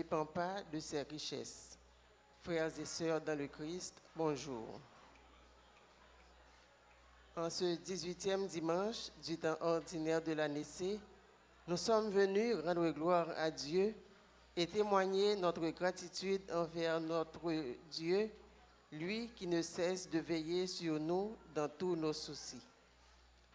dépend pas de ses richesses. Frères et sœurs dans le Christ, bonjour. En ce 18e dimanche du temps ordinaire de l'année C, nous sommes venus rendre gloire à Dieu et témoigner notre gratitude envers notre Dieu, lui qui ne cesse de veiller sur nous dans tous nos soucis.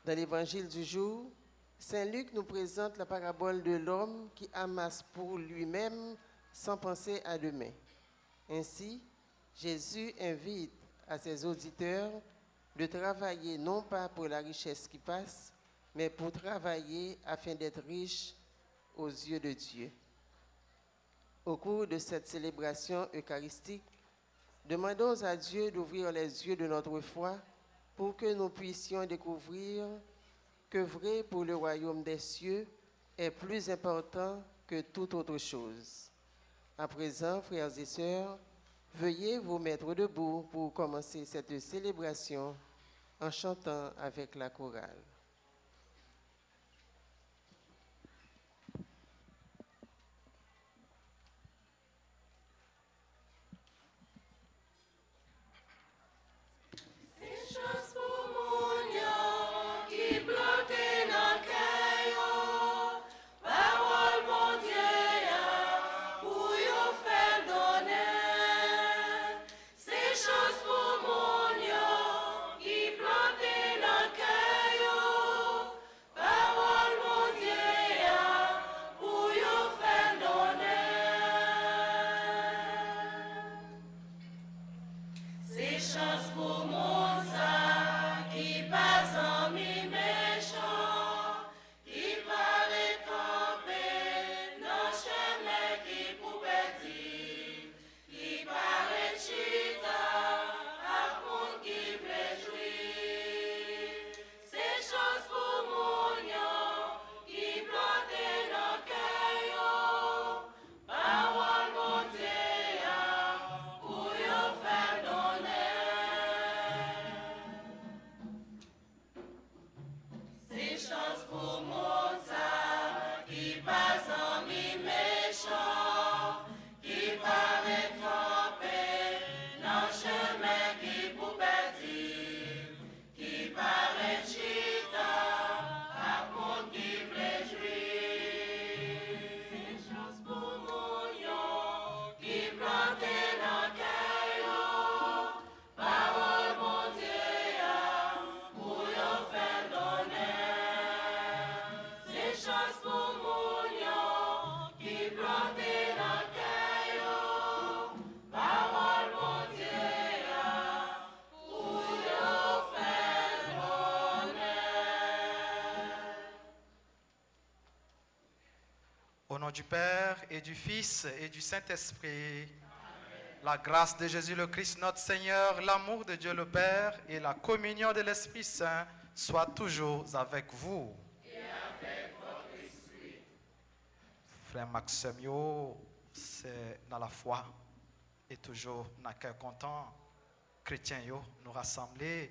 Dans l'évangile du jour, Saint Luc nous présente la parabole de l'homme qui amasse pour lui-même sans penser à demain. Ainsi, Jésus invite à ses auditeurs de travailler non pas pour la richesse qui passe, mais pour travailler afin d'être riche aux yeux de Dieu. Au cours de cette célébration eucharistique, demandons à Dieu d'ouvrir les yeux de notre foi pour que nous puissions découvrir que vrai pour le royaume des cieux est plus important que toute autre chose. À présent, frères et sœurs, veuillez vous mettre debout pour commencer cette célébration en chantant avec la chorale. Au nom du Père et du Fils et du Saint-Esprit, la grâce de Jésus le Christ notre Seigneur, l'amour de Dieu le Père et la communion de l'Esprit Saint soient toujours avec vous. Et avec votre esprit. Frère Maxime, yo, c'est dans la foi et toujours dans le cœur content, chrétien, yo, nous rassembler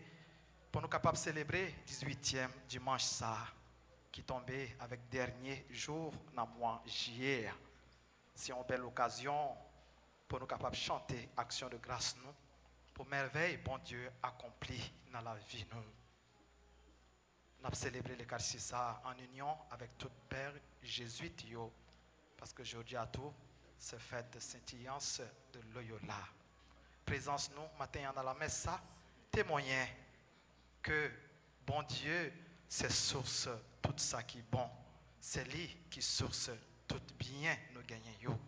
pour nous capables de célébrer 18e dimanche ça, qui tombait avec dernier jour dans le mois juillet. C'est une belle occasion pour nous capables de chanter action de grâce nous, pour merveille, bon Dieu, accompli dans la vie nous. Nous avons célébré l'Eucharistie ça en union avec tout Père jésuite, yo, parce que aujourd'hui à tout, c'est fête de Saint-Iance de Loyola. Présence nous, matin dans la messe ça, témoigner que bon Dieu, c'est source tout ça qui est bon. C'est lui qui source tout bien nous gagnons.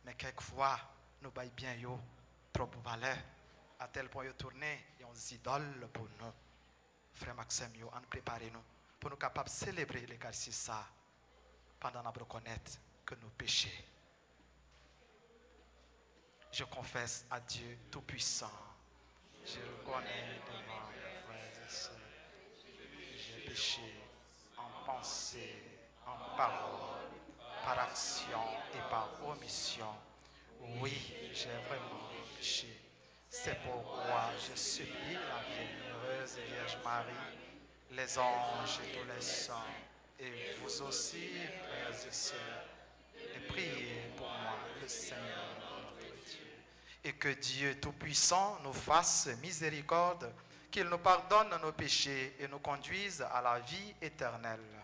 Mais quelquefois, nous baillons bien yo, trop valeur, à tel point de tourner et on s'idole pour nous. Frère Maxime, yo, on prépare nous pour nous capables de célébrer l'Eucharistie ça pendant nous reconnaître que nous péchons. Je confesse à Dieu Tout-Puissant. Je reconnais devant mes frères et sœurs. J'ai péché en pensée, en parole, par action et par omission. Oui, j'ai vraiment péché. C'est pourquoi je supplie la bienheureuse Vierge Marie, les anges et tous les saints, et vous aussi, frères et sœurs, de prier pour moi, le le Seigneur notre Dieu. Et que Dieu Tout-Puissant nous fasse miséricorde, qu'il nous pardonne nos péchés et nous conduise à la vie éternelle.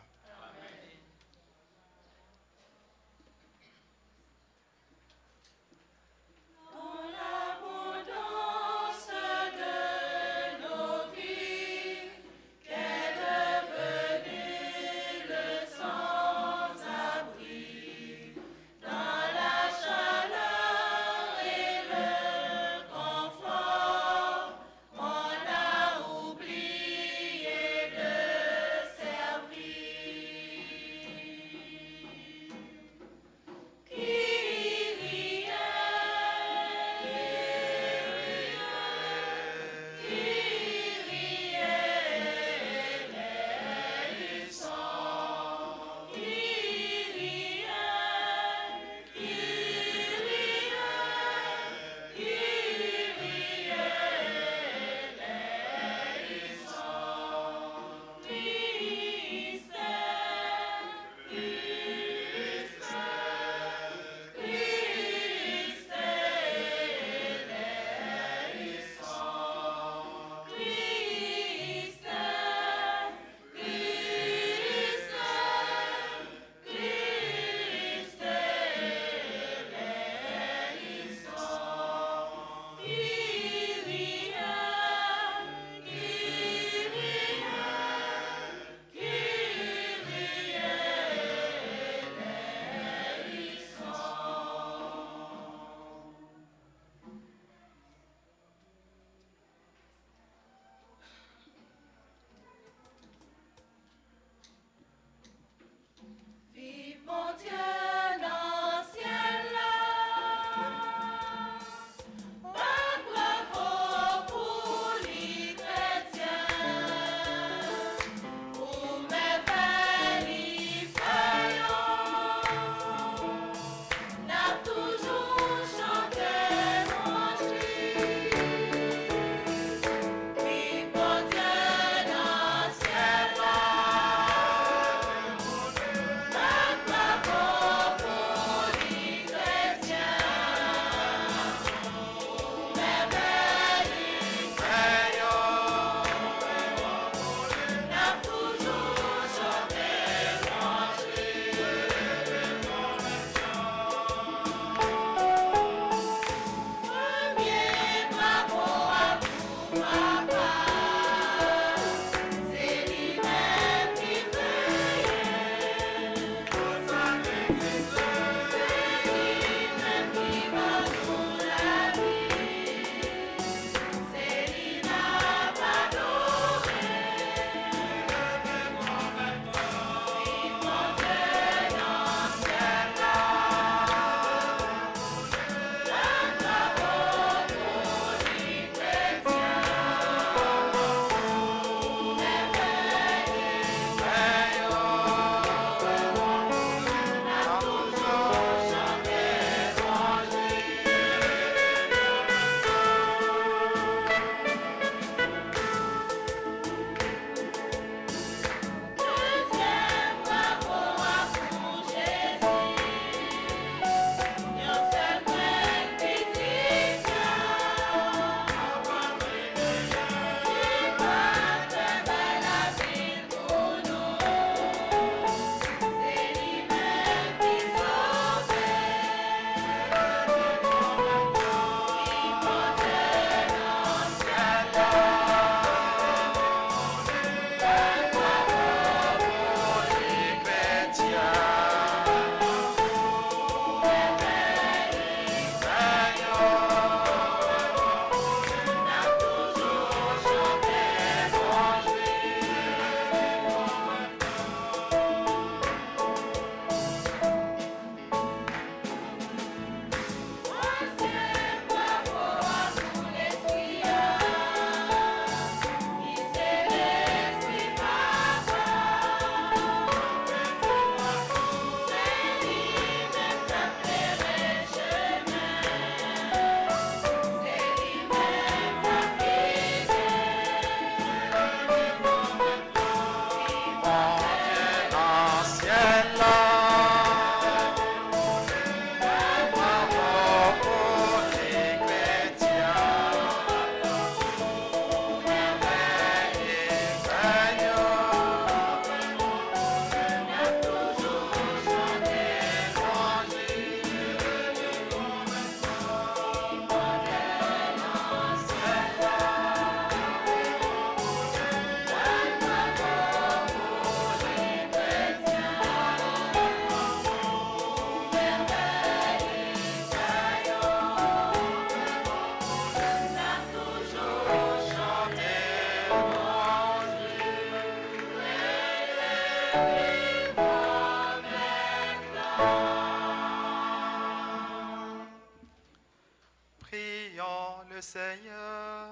Seigneur.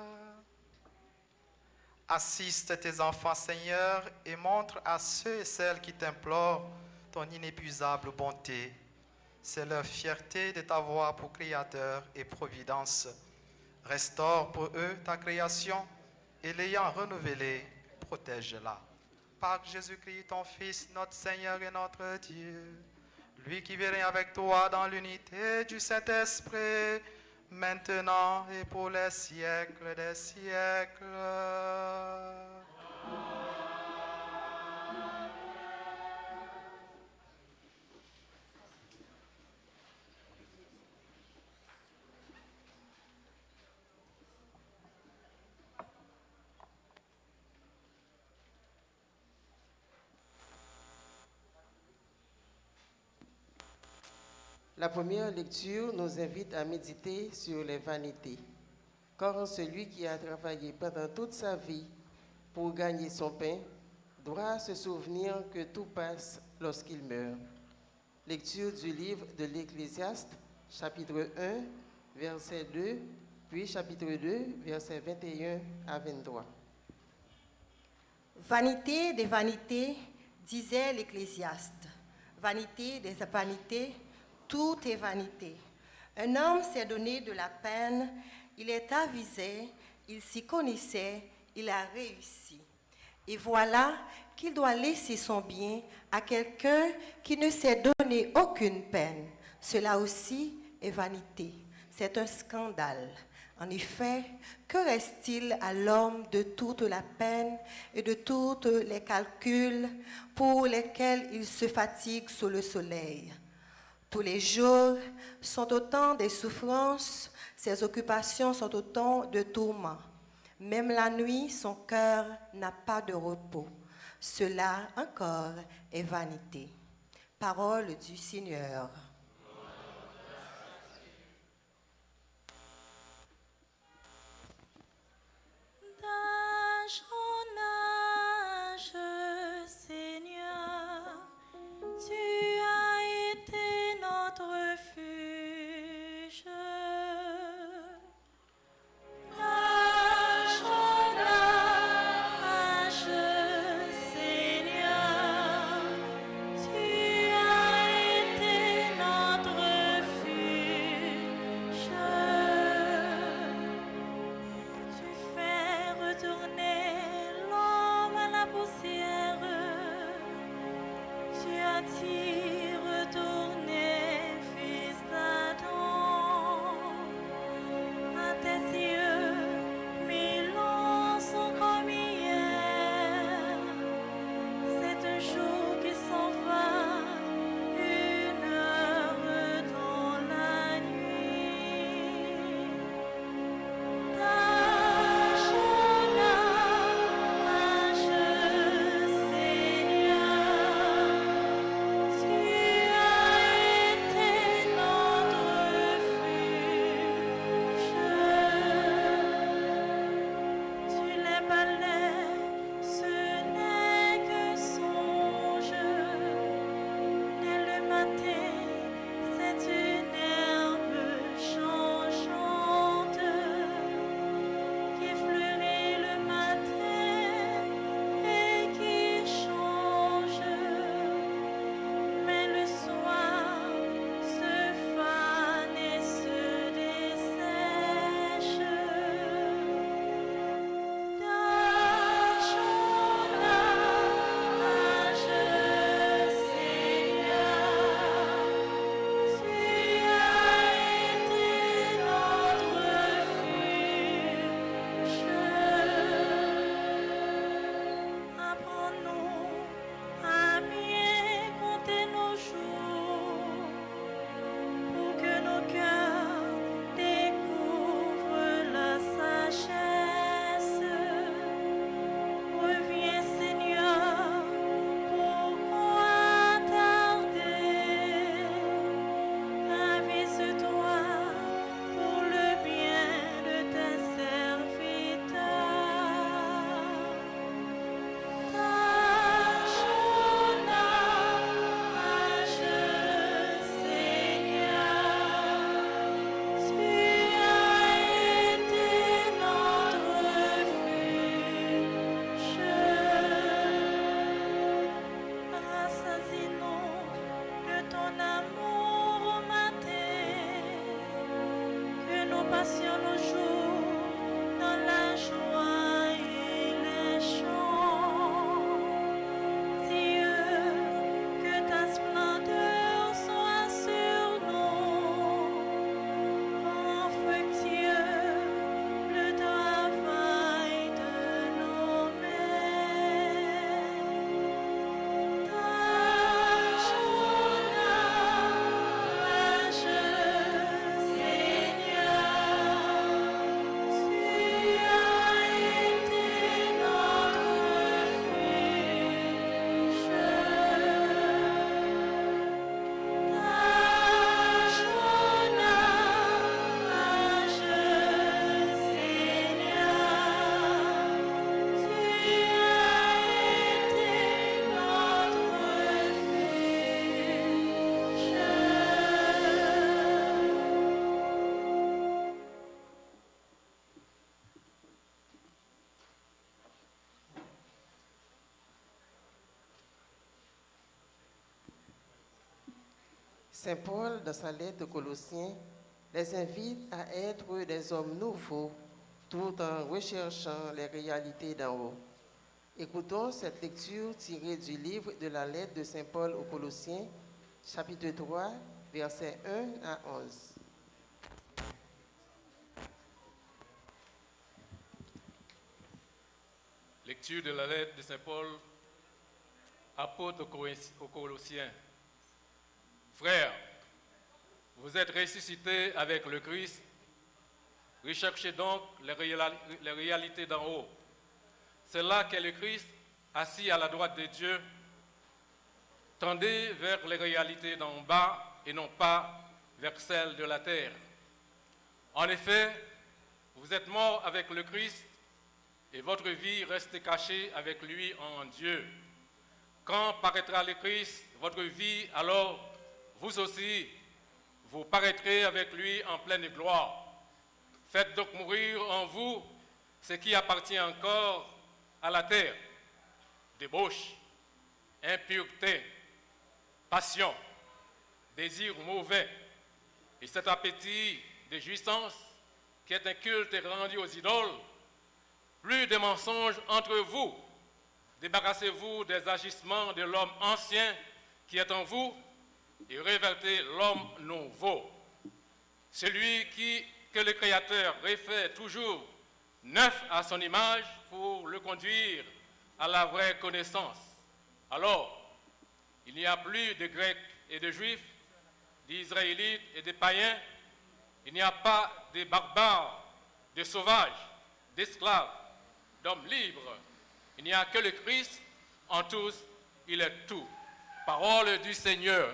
Assiste tes enfants, Seigneur, et montre à ceux et celles qui t'implorent ton inépuisable bonté. C'est leur fierté de t'avoir pour Créateur et Providence. Restaure pour eux ta création et l'ayant renouvelée, protège-la. Par Jésus-Christ, ton Fils, notre Seigneur et notre Dieu, lui qui vient avec toi dans l'unité du Saint-Esprit, maintenant et pour les siècles des siècles. La première lecture nous invite à méditer sur les vanités. Car celui qui a travaillé pendant toute sa vie pour gagner son pain doit se souvenir que tout passe lorsqu'il meurt. Lecture du livre de l'Ecclésiaste, chapitre 1, verset 2, puis chapitre 2, versets 21 à 23. Vanité des vanités, disait l'Ecclésiaste. Vanité des vanités, tout est vanité. Un homme s'est donné de la peine, il est avisé, il s'y connaissait, il a réussi. Et voilà qu'il doit laisser son bien à quelqu'un qui ne s'est donné aucune peine. Cela aussi est vanité. C'est un scandale. En effet, que reste-t-il à l'homme de toute la peine et de tous les calculs pour lesquels il se fatigue sous le soleil? Tous les jours sont autant de souffrances, ses occupations sont autant de tourments. Même la nuit, son cœur n'a pas de repos. Cela encore est vanité. Parole du Seigneur. D'âge en âge, Seigneur, tu as été notre refuge. D'âge en âge, Seigneur, tu as été Saint Paul, dans sa lettre aux Colossiens, les invite à être des hommes nouveaux tout en recherchant les réalités d'en haut. Écoutons cette lecture tirée du livre de la lettre de Saint Paul aux Colossiens, chapitre 3, versets 1 à 11. Lecture de la lettre de Saint Paul, apôtre aux Colossiens. Frères, vous êtes ressuscités avec le Christ. Recherchez donc les réalités d'en haut. C'est là qu'est le Christ, assis à la droite de Dieu. Tendez vers les réalités d'en bas et non pas vers celles de la terre. En effet, vous êtes morts avec le Christ et votre vie reste cachée avec lui en Dieu. Quand paraîtra le Christ, votre vie, alors vous aussi, vous paraîtrez avec lui en pleine gloire. Faites donc mourir en vous ce qui appartient encore à la terre: débauche, impureté, passion, désir mauvais et cet appétit de jouissance qui est un culte rendu aux idoles. Plus de mensonges entre vous. Débarrassez-vous des agissements de l'homme ancien qui est en vous et revêtez l'homme nouveau. Celui que le Créateur refait toujours neuf à son image pour le conduire à la vraie connaissance. Alors, il n'y a plus de Grecs et de Juifs, d'Israélites et de païens. Il n'y a pas de barbares, de sauvages, d'esclaves, d'hommes libres. Il n'y a que le Christ. En tous, il est tout. Parole du Seigneur.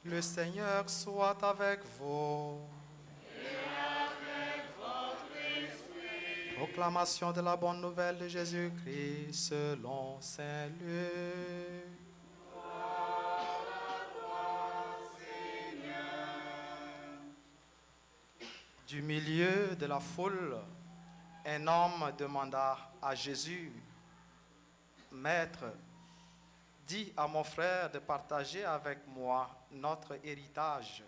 Le Seigneur soit avec vous. Proclamation de la bonne nouvelle de Jésus-Christ selon Saint Luc. Du milieu de la foule, un homme demanda à Jésus: Maître, dis à mon frère de partager avec moi notre héritage.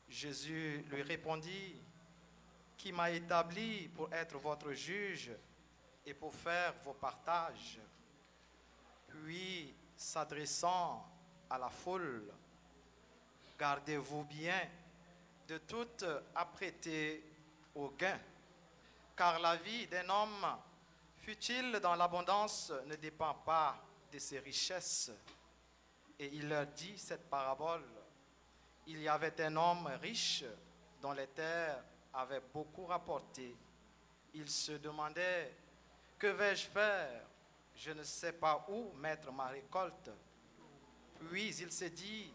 Jésus lui répondit: Qui m'a établi pour être votre juge et pour faire vos partages? Puis, s'adressant à la foule: Gardez-vous bien de tout apprêter au gain, car la vie d'un homme, fût-il dans l'abondance, ne dépend pas de ses richesses. Et il leur dit cette parabole. Il y avait un homme riche dont les terres avaient beaucoup rapporté. Il se demandait: que vais-je faire? Je ne sais pas où mettre ma récolte. Puis il se dit: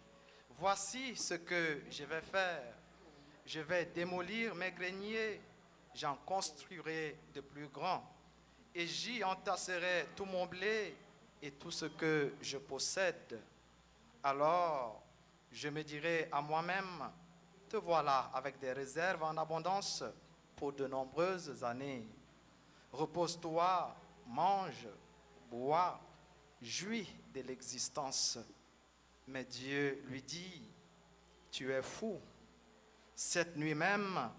voici ce que je vais faire. Je vais démolir mes greniers, j'en construirai de plus grands, et j'y entasserai tout mon blé et tout ce que je possède. Alors, je me dirai à moi-même: te voilà avec des réserves en abondance pour de nombreuses années. Repose-toi, mange, bois, jouis de l'existence. Mais Dieu lui dit: tu es fou. Cette nuit même,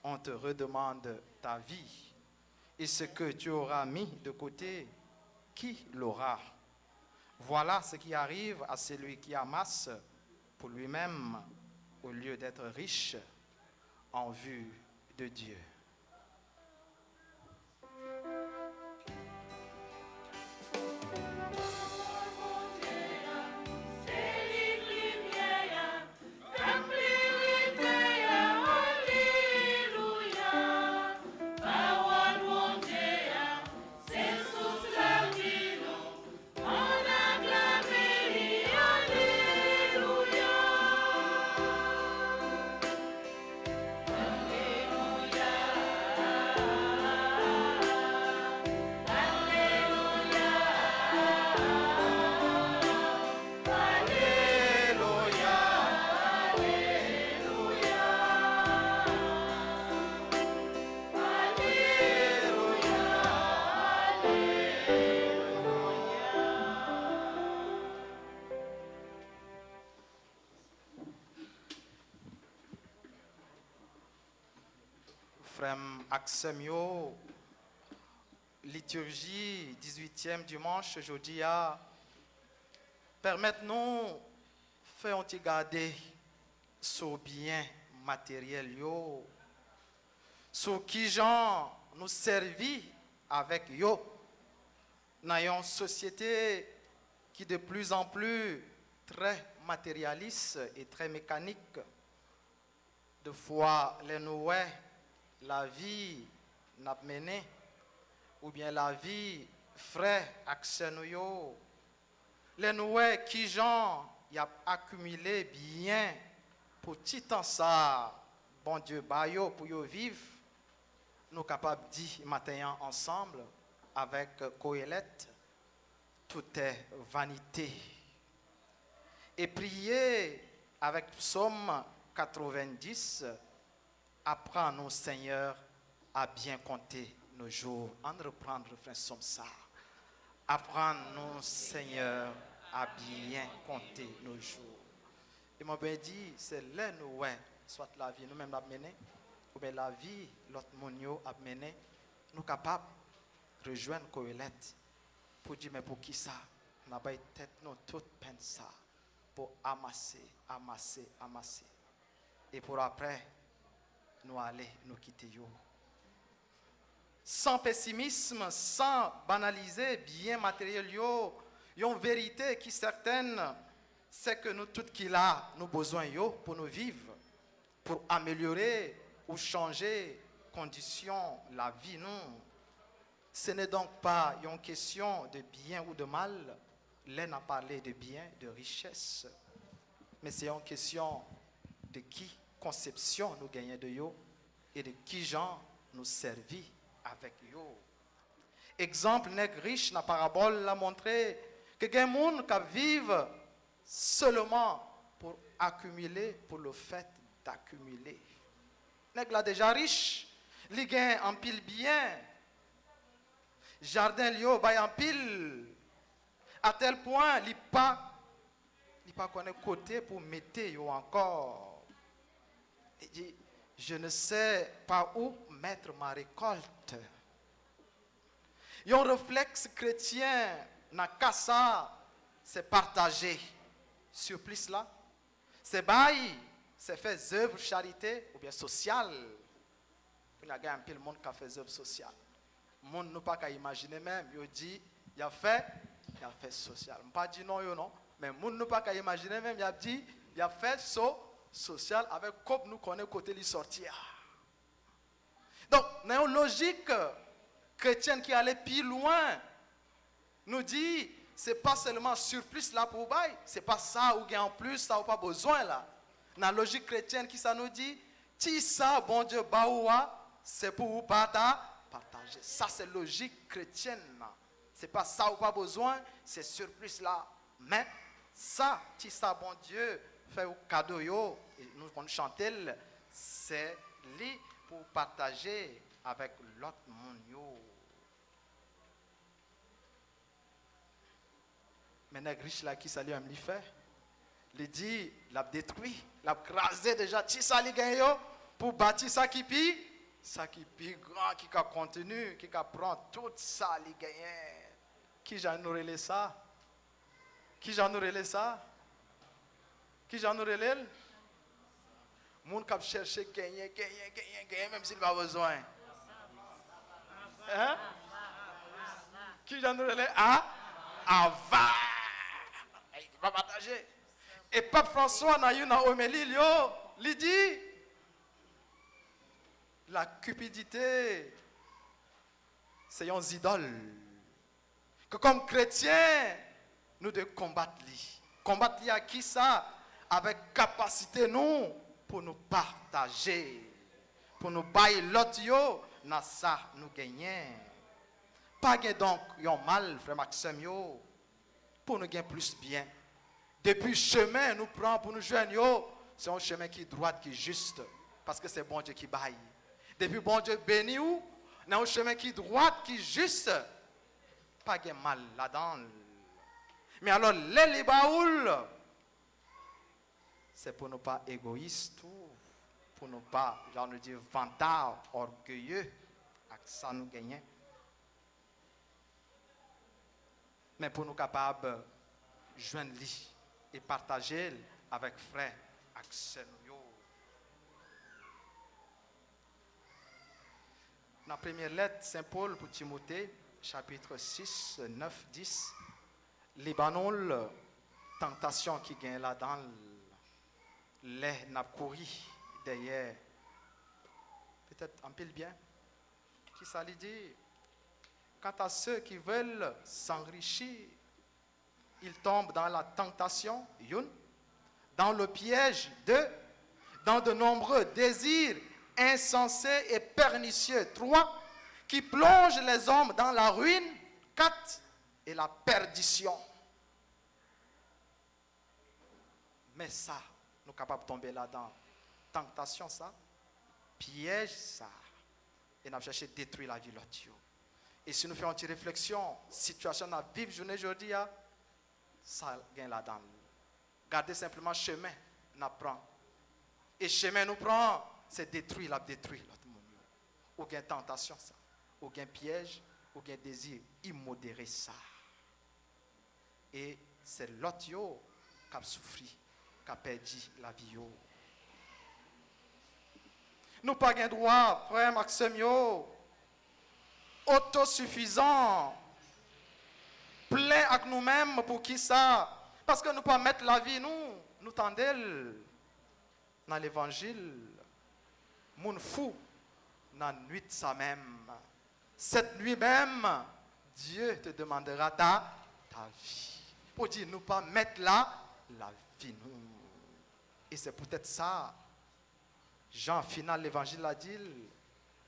on te redemande ta vie. Et ce que tu auras mis de côté, qui l'aura? Voilà ce qui arrive à celui qui amasse pour lui-même au lieu d'être riche en vue de Dieu. Frère Axemio, liturgie 18e dimanche, jeudi à permettre-nous faire garder ce bien matériel yo, sur qui gens nous servi avec yo dans une société qui de plus en plus très matérialiste et très mécanique. De fois les nouais la vie n'a mené ou bien la vie frais accès nous yo les nouais qui gens y a accumulé bien pour petit temps ça bon Dieu bayo pour yo vivre nous capables dire matin ensemble avec Coëlette tout est vanité et prier avec psaume 90 apprends-nous, Seigneur, à bien compter nos jours. En reprendre, frère, somme ça. Apprends-nous, Seigneur, à bien compter nos jours. Et mon bien dit, c'est là nous, ouais, soit la vie nous-mêmes a mené, ou bien la vie, l'autre monde a mené, nous capables de rejoindre Coëlette pour dire, mais pour qui ça? Nous avons tête, nous, toute peine ça, pour amasser. Et pour après, nous aller nous quitter yo. Sans pessimisme, sans banaliser bien matériel yo, une vérité qui certaine, c'est que nous tout qui là, nous besoin yo pour nous vivre, pour améliorer ou changer conditions la vie nous. Ce n'est donc pas une question de bien ou de mal. L'un a parlé de bien, de richesse, mais c'est une question de qui conception nous gagnons de yo et de qui gens nous servi avec yo. Exemple nèg riche la parabole l'a montré que gen moun qui vivent seulement pour accumuler pour le fait d'accumuler. Nèg la déjà riche, li gen en pile bien. Jardin li yo bay en pile à tel point li pas connaît côté pour mettre yo encore. Il dit, je ne sais pas où mettre ma récolte. Il y a un réflexe chrétien dans Kassa, c'est partager. Surplus là, c'est bail, c'est faire œuvre charité ou bien sociale. Il y a un peu de monde qui a fait œuvre sociale. Le monde n'a pas qu'à imaginer même, il dit, il a fait social. Je ne pas dire non, non, mais le monde n'a pas qu'à imaginer même, il a dit, il a fait social avec comme nous connaissons côté lui sortir. Donc, dans une logique chrétienne qui allait plus loin, nous dit, c'est pas seulement surplus là pour bail, c'est pas ça ou gain en plus, ça ou pas besoin là. Dans la logique chrétienne qui ça nous dit, si ça bon Dieu baoua, c'est pour vous partager. Ça c'est logique chrétienne. C'est pas ça ou pas besoin, c'est surplus là. Mais ça, si ça bon Dieu fait au cadeau yo, et nous on chante, c'est lui pour partager avec l'autre monde yo. Mais les riches là qui ça lui a fait, Il dit, il a détruit, il a crasé déjà, si ça li gagne pour bâtir ça qui pi grand, qui a contenu, qui a prend tout ça li gagne. Qui j'en aurait ça? Qui j'en aurait ça? Qui j'en aurait l'aile? Moun qui cherche gagner, même s'il n'a pas besoin. Hein? Qui j'en aurait l'aile? Ah, va! Il va partager. Et Pape François n'a eu une homélie, il dit, la cupidité, c'est une idole. Que comme chrétiens, nous devons combattre lui. Combattre lui à qui ça? Avec capacité nous pour nous partager, pour nous bailler l'autre yo, dans ça nous gagnons. Pas donc yon mal, frère Maxime yo, pour nous gagner plus bien. Depuis chemin nous prend pour nous joindre, c'est un chemin qui est droit, qui est juste, parce que c'est bon Dieu qui baille. Depuis bon Dieu béni ou, dans un chemin qui est droit, qui est juste, pas de mal là-dedans. Mais alors, les baouls, c'est pour ne pas égoïste, pour ne pas, genre nous dire, vantard, orgueilleux, avec ça nous gagnons. Mais pour nous capables de joindre lui et partager avec frère Axel. Dans la première lettre, Saint Paul pour Timothée, chapitre 6, 9, 10, Libanon, tentation qui gagne là-dedans, les n'a couru derrière. Peut-être un peu bien. Qui ça lui dit? Quant à ceux qui veulent s'enrichir, ils tombent dans la tentation, dans le piège, dans de nombreux désirs insensés et pernicieux, 3, qui plongent les hommes dans la ruine, 4, et la perdition. Mais ça, nous sommes capables de tomber là-dedans. Tentation, ça, piège, ça, et nous avons cherché à détruire la vie de l'autre. Et si nous faisons une réflexion, situation dans la vive journée aujourd'hui, ça gagne là-dedans. Gardez simplement chemin, nous prend. Et chemin nous prend, c'est détruire l'autre monde. Ou gain tentation, ça. Ou gain piège, ou gain désir immodéré, ça. Et c'est l'autre qui a souffert, qui a perdu la vie. Nous pas gain droit, frère Maxime, autosuffisant, plein avec nous-mêmes pour qui ça? Parce que nous pas mettre la vie, nous tendons dans l'évangile, moun fou, dans la nuit ça même. Cette nuit même, Dieu te demandera ta vie. Pour dire, nous pas mettre là la vie, nous. Et c'est peut-être ça. Jean, final, l'évangile a dit,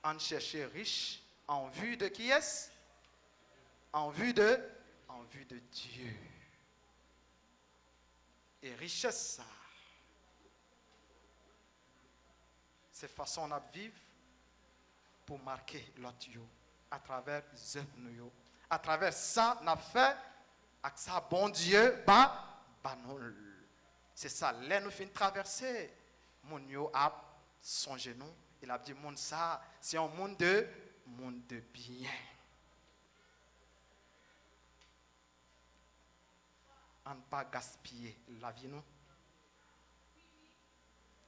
en chercher riche, en vue de qui est-ce? En vue de Dieu. Et richesse, ça. C'est façon de vivre pour marquer l'autre à travers les œuvres nous. À travers ça, on a fait avec ça, bon Dieu, nous. C'est ça, là nous finissons de traverser. Mon yo a son genou. Il a dit, monde ça, c'est un monde de bien. On ne pas gaspiller la vie, nous.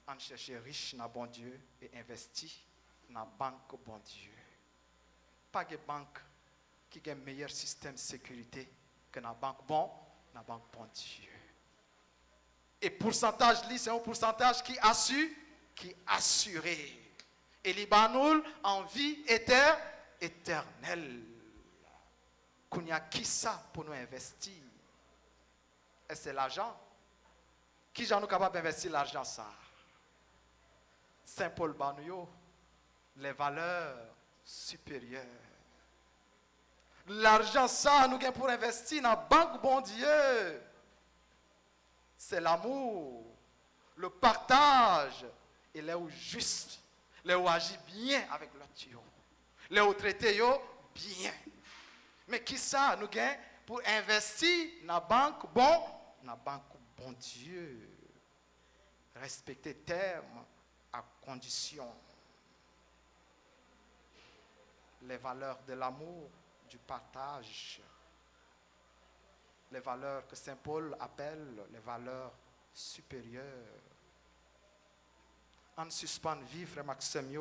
On cherche riche dans bon Dieu et investi dans la banque bon Dieu. Pas de banque qui a un meilleur système de sécurité que dans la banque bon Dieu. Et pourcentage, c'est un pourcentage qui assuré. Et Libanon en vie éternelle. Qu'on y a qui ça pour nous investir? Et c'est l'argent. Qui j'en est capable d'investir l'argent ça? Saint Paul Banouyo, les valeurs supérieures. L'argent ça, nous avons pour investir dans la banque bon Dieu. C'est l'amour, le partage, et là où juste, là où agit bien avec l'autre, là où traiter bien. Mais qui ça, nous avons pour investir dans la banque bon Dieu, respecter terme à condition. Les valeurs de l'amour, du partage, les valeurs que Saint Paul appelle les valeurs supérieures. En suspend vivre, frère Maxime,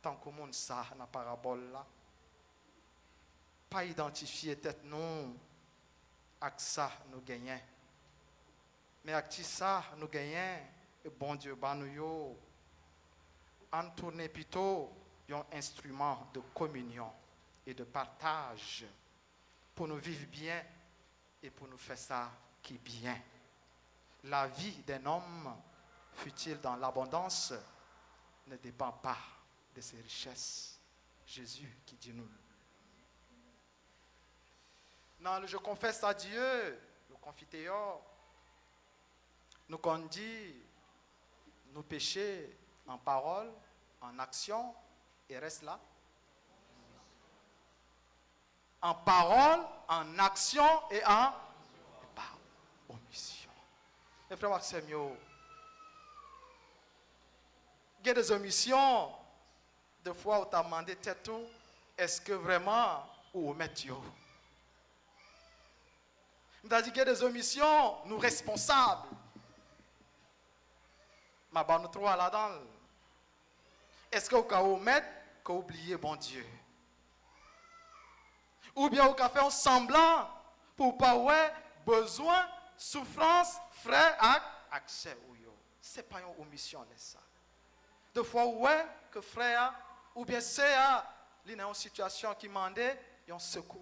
tant que monde ça, dans la parabole là. Pas identifier tête non, avec ça nous gagnons. Mais avec ça nous gagnons, et bon Dieu, nous en tourner plutôt un instrument de communion et de partage pour nous vivre bien et pour nous faire ça qui est bien. La vie d'un homme, fut-il dans l'abondance, ne dépend pas de ses richesses. Jésus qui dit nous. Non, je confesse à Dieu, le confiteor, nous conduit, nous péchés en parole, en action, et reste là. En parole, en action et en omission. Mes frères Maxime, il y a des omissions, des fois où tu as demandé tête, est-ce que vraiment ou omettre? C'est-à-dire qu'il y a des omissions, nous responsables. Mais nous trouvons là-dedans. Est-ce que vous pouvez omettre que vous oubliez bon Dieu? Ou bien vous pouvez faire un semblant pour pas avoir besoin, souffrance, frais, accès. Ce n'est pas une omission. Ça. Des fois, ouais, que frère, ou bien c'est une situation qui demande un secours.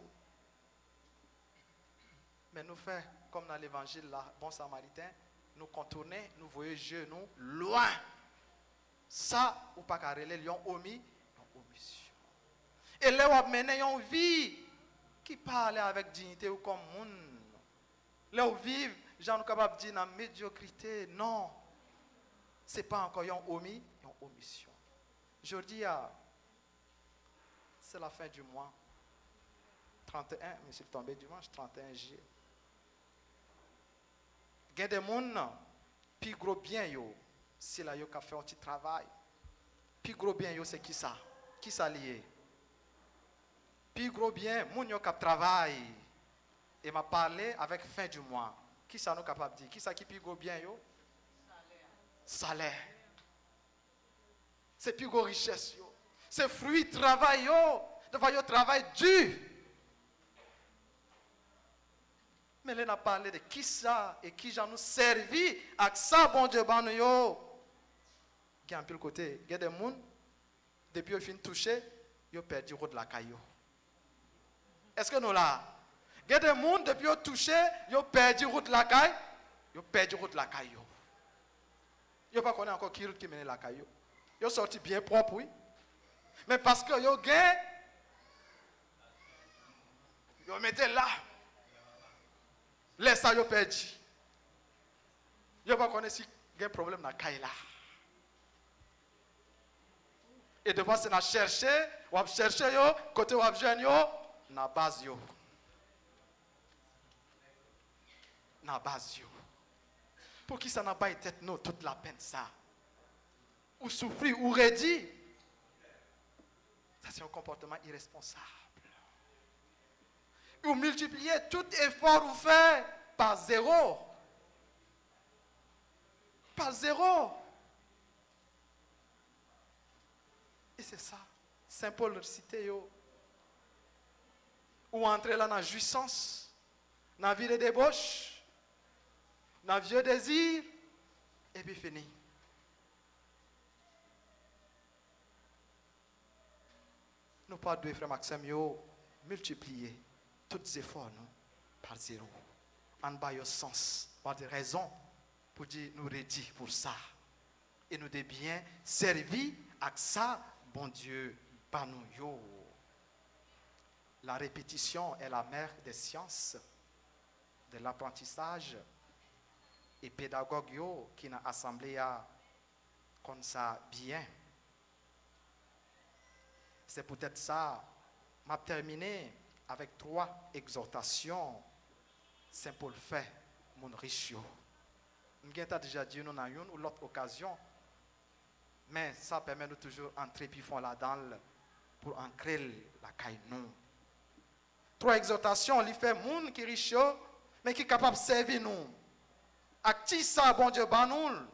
Mais nous faisons, comme dans l'évangile, là, bon samaritain, nous contourner, nous voyons Dieu nous loin. Ça, ou pas qu'à relayer, ils ont omis, une omission. Et là, on a mené une vie qui parle avec dignité ou comme monde. Là, où vivent, gens sont capables de dire dans la médiocrité, non. Ce n'est pas encore une omis, une omission. Je dis, c'est la fin du mois. 31, mais c'est tombé dimanche, 31 juillet. Il y a des gens qui plus gros bien, si là, ils ont fait un petit travail. Plus gros bien, c'est qui ça? Qui ça lié? Plus gros bien, les gens qui travaillent. Et m'a parlé avec fin du mois. Qui ça nous capable de dire? Qui ça qui plus gros bien, salaire. C'est plus gros richesse, c'est fruit travail, de travail dur. Mais là, on a parlé de qui ça et qui j'en nous servi avec ça, bon Dieu, ban nous. Il y a un peu le côté, il y a des gens, depuis qu'ils finissent de toucher, ils ont perdu le route de la caillou. Est-ce que nous là? Il y a des gens, depuis qu'ils ont touché, ils ont perdu le route de la caille. Ils ont perdu le route de la caillou. Ils n'ont pas connu encore qui route qui mène la caillou. Ils ont sorti bien propre, oui. Mais parce qu'ils ont gagné, ils ont mis là. Laisse ça, ils ont perdu. Ils n'ont pas connu si il y a un problème dans la caille là. Et devant, c'est à chercher, ou à chercher, côté ou à jeune, dans la base. Dans la base. Pour qui ça n'a pas été nous toute la peine ça? Ou souffrir, ou redire. Ça, c'est un comportement irresponsable. Ou multiplier tout effort ou fait par zéro. Par zéro. Et c'est ça. Saint Paul cité yo. Ou entrer là dans la jouissance, dans la vie de débauche, dans le vieux désir, et puis fini. Nous pas deux frères Maxime yo multiplier tous les efforts nous, par zéro. En bas de sens, par des raisons pour dire nous rédit pour ça. Et nous de bien servir avec ça, bon Dieu, par nous yo. La répétition est la mère des sciences, de l'apprentissage. Et pédagogue yo qui n'a assemblé à comme ça bien. C'est peut-être ça. M'a terminé avec 3 exhortations. Saint Paul fait mon riche. Nous avons déjà dit nous dans une ou l'autre occasion, mais ça permet de toujours entrer puis fond là-dedans pour ancrer la caille nous. 3 exhortations, il fait moun qui riche, mais qui est capable de servir nous. Acti ça, bon Dieu, ban nous.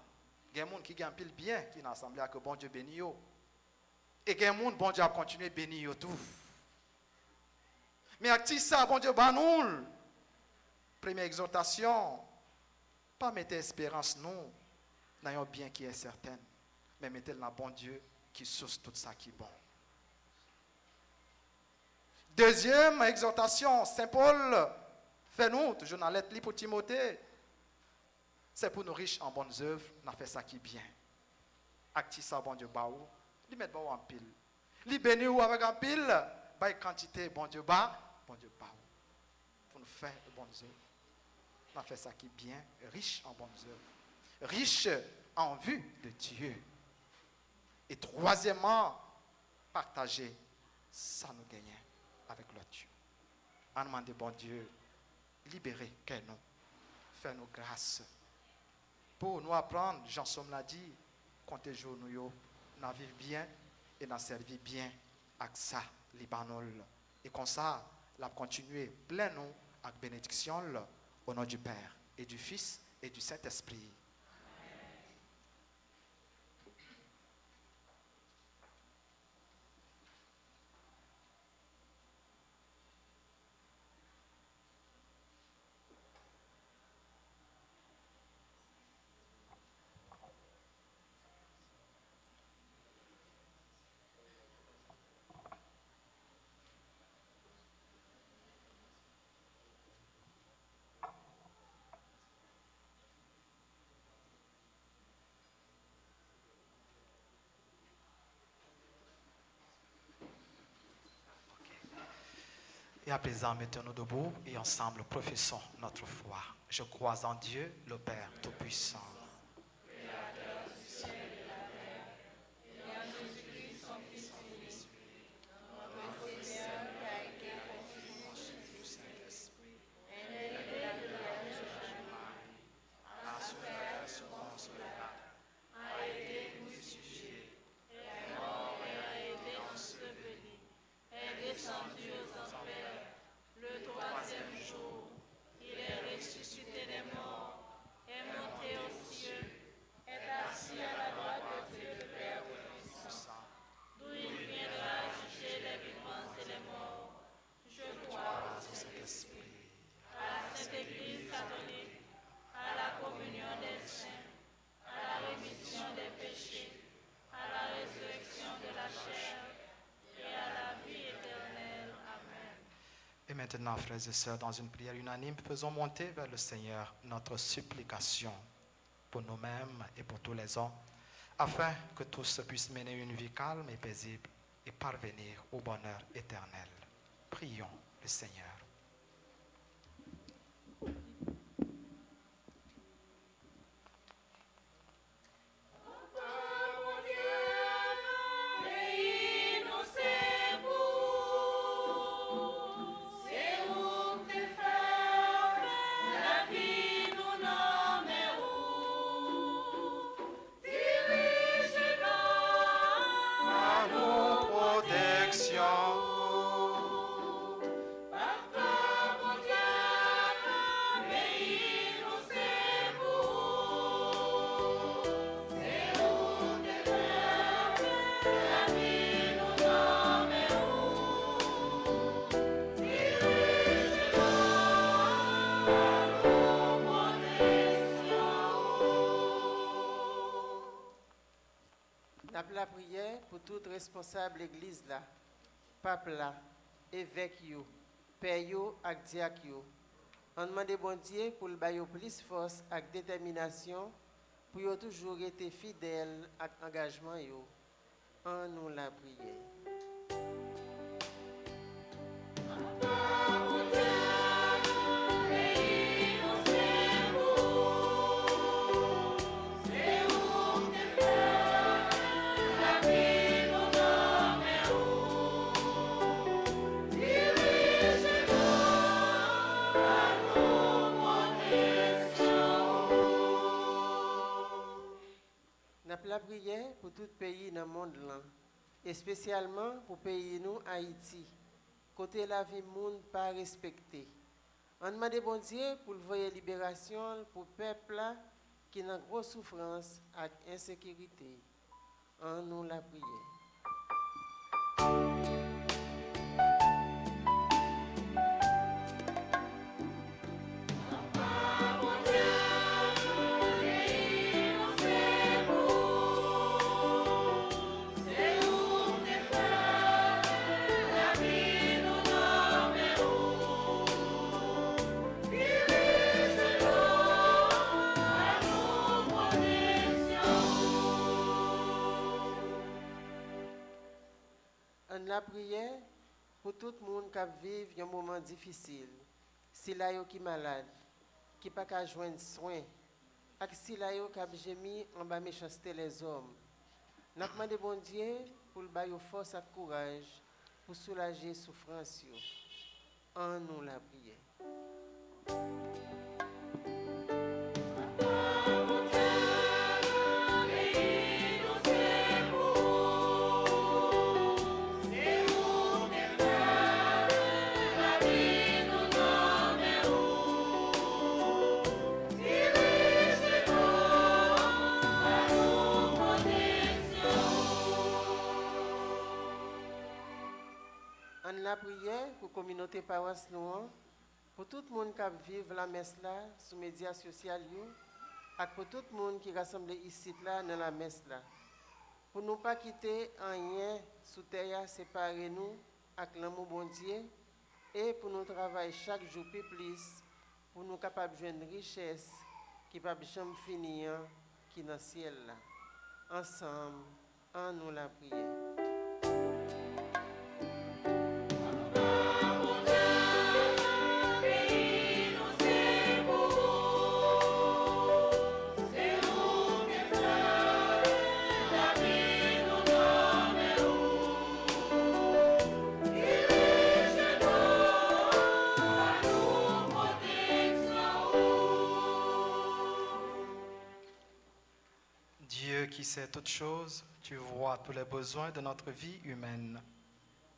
Il y a des gens qui gagnent pile bien, qui sont ensemble que bon Dieu bénit yo. Et il y a des gens, bon Dieu, a continué à bénir yo tout. Mais acti ça, bon Dieu, ban nous. Première exhortation, pas mettre espérance nous dans un bien qui est certain, mais mettez dans bon Dieu qui source tout ça qui est bon. Deuxième exhortation, Saint Paul fait nous, toujours dans la lettre pour Timothée, c'est pour nous riches en bonnes œuvres, on fait ça qui est bien. Acti ça, bon Dieu, baou, lui mettre baou en pile. Lui bénir ou avec en pile, bail quantité, bon Dieu, baou, pour nous faire de bonnes œuvres. On fait ça qui est bien, riche en bonnes œuvres, riche en vue de Dieu. Et troisièmement, partager, ça nous gagne avec l'autre Dieu. On demande bon Dieu, libérer qu'est nous, faire nous grâce. Pour nous apprendre, Jean-Somme l'a dit, comptez jour nous, nous vivons bien et nous servir bien avec ça, Libanol. Et comme ça, la continuer plein nous avec bénédiction au nom du Père et du Fils et du Saint-Esprit. Et à présent, mettons-nous debout et ensemble professons notre foi. Je crois en Dieu, le Père Tout-Puissant. Et maintenant, frères et sœurs, dans une prière unanime, faisons monter vers le Seigneur notre supplication pour nous-mêmes et pour tous les hommes, afin que tous puissent mener une vie calme et paisible et parvenir au bonheur éternel. Prions le Seigneur. La prière pour tout responsable l'église là, pape là, évêque yo, père yo ak diak yo. On demande bon Dieu pour le bailler plus force ak détermination pour yo toujours être fidèle ak engagement yo. En nous la prière. tout pays dans le monde là, et spécialement pour pays nous Haïti, côté la vie monde pas respecté. On demande bon Dieu pour voyer libération pour le peuple là, qui a une grosse souffrance et insécurité. En nous la prière. La prière pour tout le monde qui vit un moment difficile. Si là qui malade, qui pas qu'à joindre soin, et si là qui a gémi en bas méchanceté les hommes. N'a demandé bon Dieu pour le bailler force et courage pour soulager souffrance. En nous la prière. La prière pour la communauté paroisse nous, pour tout le monde qui vit la messe là, sur les médias sociaux, et pour tout le monde qui rassemble ici là, dans la messe là. Pour ne pas quitter rien sous terre, séparer nous avec l'amour bon Dieu, et pour nous travailler chaque jour plus, pour nous capables de joindre une richesse qui ne va jamais finir, qui est dans le ciel là. Ensemble, en nous la prière. Qui sait toutes choses, tu vois tous les besoins de notre vie humaine.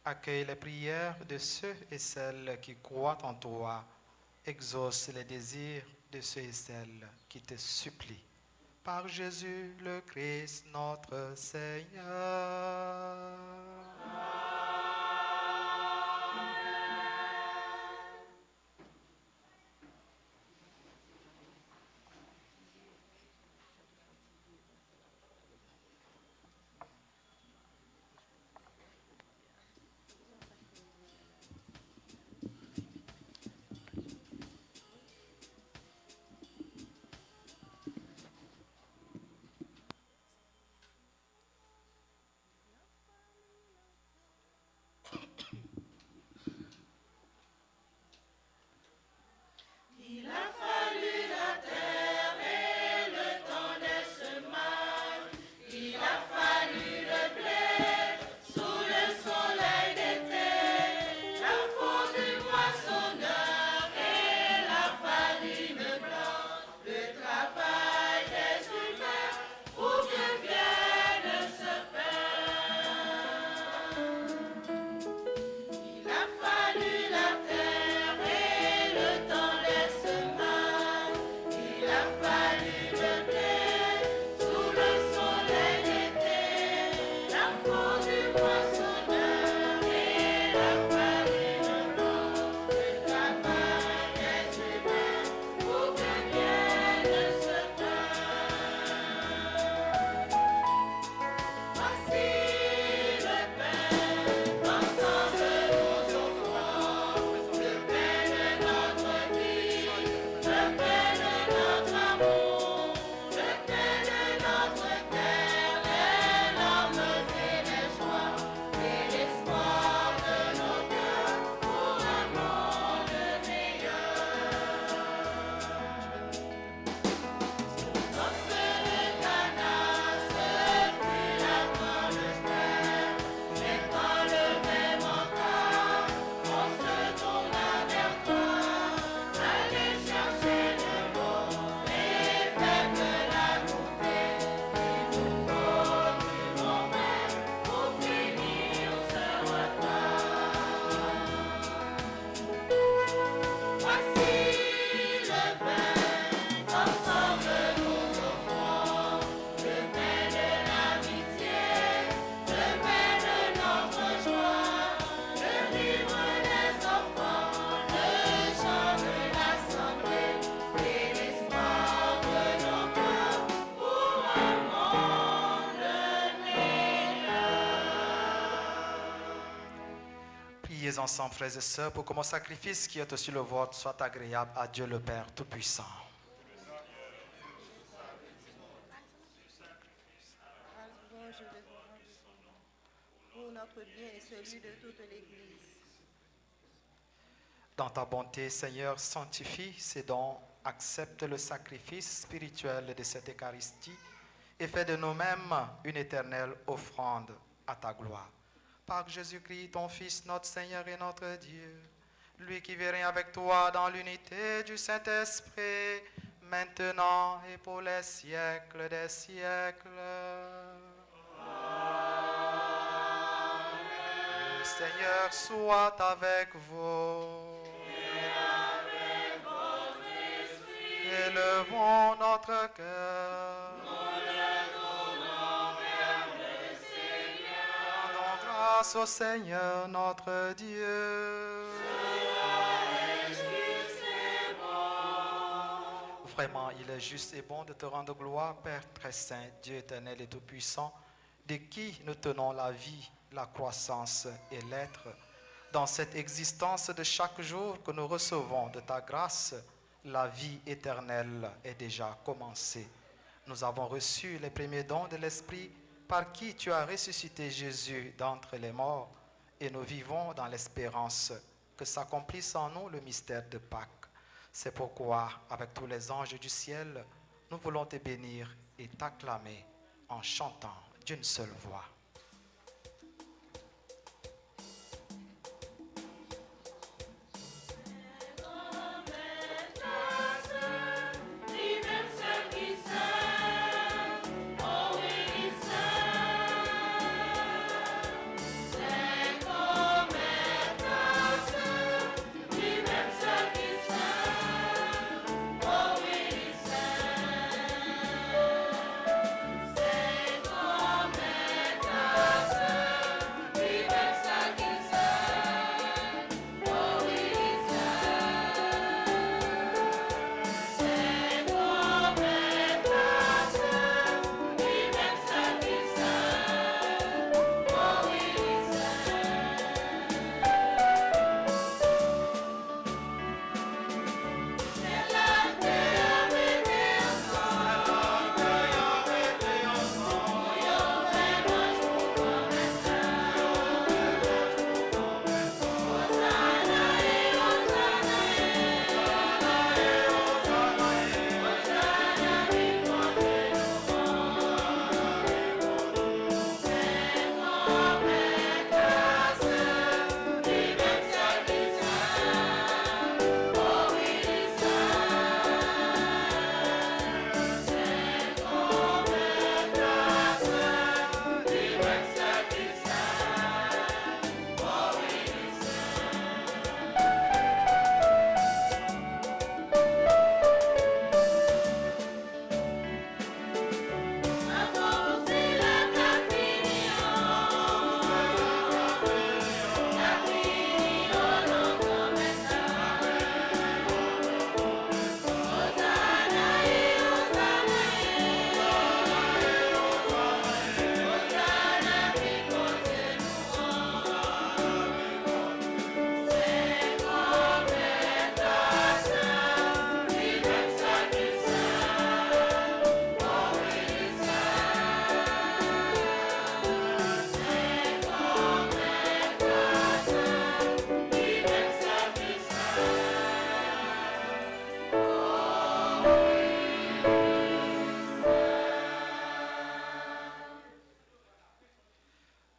Accueille les prières de ceux et celles qui croient en toi. Exauce les désirs de ceux et celles qui te supplient. Par Jésus le Christ, notre Seigneur. Priez ensemble, frères et sœurs, pour que mon sacrifice qui est aussi le vôtre soit agréable à Dieu le Père Tout-Puissant. Pour notre bien et celui de toute l'Église. Dans ta bonté, Seigneur, sanctifie ces dons, accepte le sacrifice spirituel de cette Eucharistie et fais de nous-mêmes une éternelle offrande à ta gloire. Par Jésus-Christ, ton Fils, notre Seigneur et notre Dieu, lui qui vit rien avec toi dans l'unité du Saint-Esprit, maintenant et pour les siècles des siècles. Le Seigneur soit avec vous. Élevons notre cœur. Rendons grâce au Seigneur notre Dieu. Vraiment, il est juste et bon de te rendre gloire, Père très saint, Dieu éternel et tout-puissant, de qui nous tenons la vie, la croissance et l'être. Dans cette existence de chaque jour que nous recevons de ta grâce, la vie éternelle est déjà commencée. Nous avons reçu les premiers dons de l'Esprit par qui tu as ressuscité Jésus d'entre les morts et nous vivons dans l'espérance que s'accomplisse en nous le mystère de Pâques. C'est pourquoi, avec tous les anges du ciel, nous voulons te bénir et t'acclamer en chantant d'une seule voix.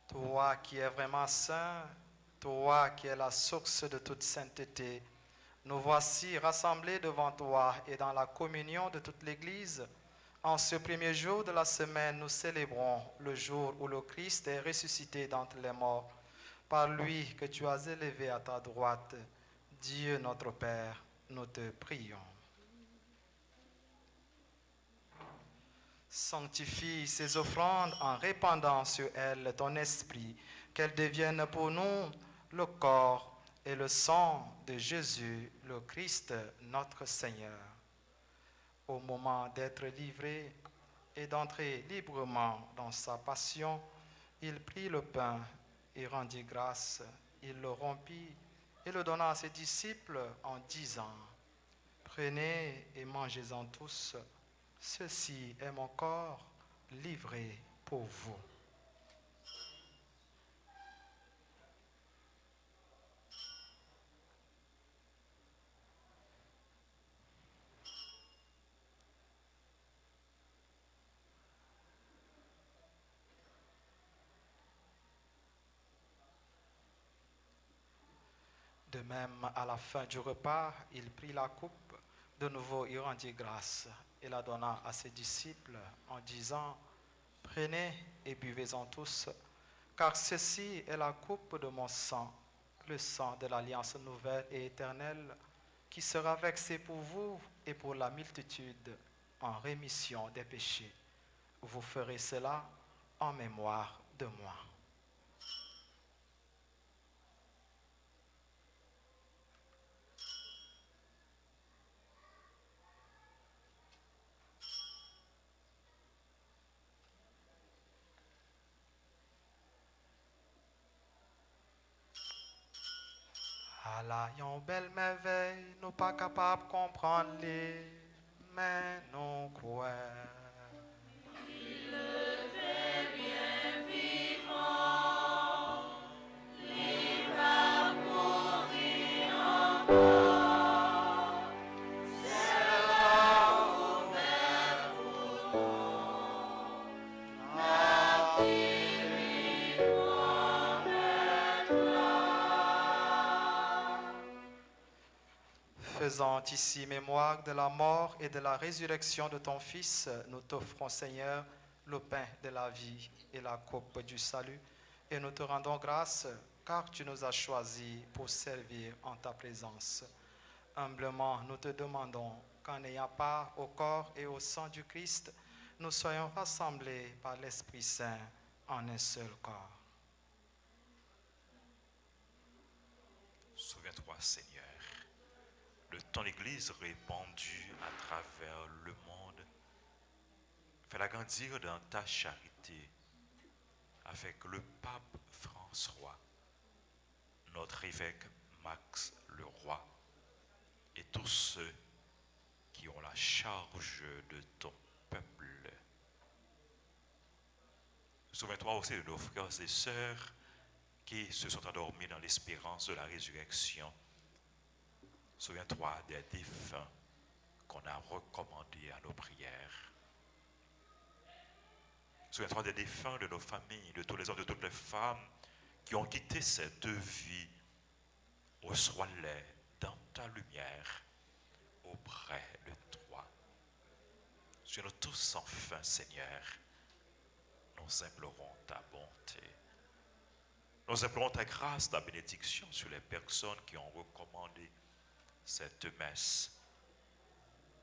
Toi qui es vraiment saint, toi qui es la source de toute sainteté, nous voici rassemblés devant toi et dans la communion de toute l'Église. En ce premier jour de la semaine, nous célébrons le jour où le Christ est ressuscité d'entre les morts. Par lui que tu as élevé à ta droite, Dieu notre Père, nous te prions. Sanctifie ces offrandes en répandant sur elles ton esprit, qu'elles deviennent pour nous le corps et le sang de Jésus, le Christ, notre Seigneur. Au moment d'être livré et d'entrer librement dans sa passion, il prit le pain et rendit grâce. il le rompit et le donna à ses disciples en disant, prenez et mangez-en tous, ceci est mon corps livré pour vous. De même, à la fin du repas, il prit la coupe, de nouveau il rendit grâce et la donna à ses disciples en disant, prenez et buvez-en tous, car ceci est la coupe de mon sang, le sang de l'alliance nouvelle et éternelle, qui sera versé pour vous et pour la multitude en rémission des péchés. Vous ferez cela en mémoire de moi. Allah, yon belle merveille, nous pas capables de comprendre les, mais nous croyons. Faisant ici mémoire de la mort et de la résurrection de ton Fils, nous t'offrons, Seigneur, le pain de la vie et la coupe du salut, et nous te rendons grâce car tu nous as choisis pour servir en ta présence. Humblement, nous te demandons qu'en ayant part au corps et au sang du Christ, nous soyons rassemblés par l'Esprit Saint en un seul corps. Souviens-toi, Seigneur, de ton Église répandue à travers le monde. Fais-la grandir dans ta charité avec le pape François, notre évêque Max le Roi et tous ceux qui ont la charge de ton peuple. Souviens-toi aussi de nos frères et sœurs qui se sont endormis dans l'espérance de la résurrection. Souviens-toi des défunts qu'on a recommandés à nos prières. Souviens-toi des défunts de nos familles, de tous les hommes, de toutes les femmes qui ont quitté cette vie. Reçois-les dans ta lumière auprès de toi. Sur nous tous enfin, Seigneur, nous implorons ta bonté. Nous implorons ta grâce, ta bénédiction sur les personnes qui ont recommandé cette messe,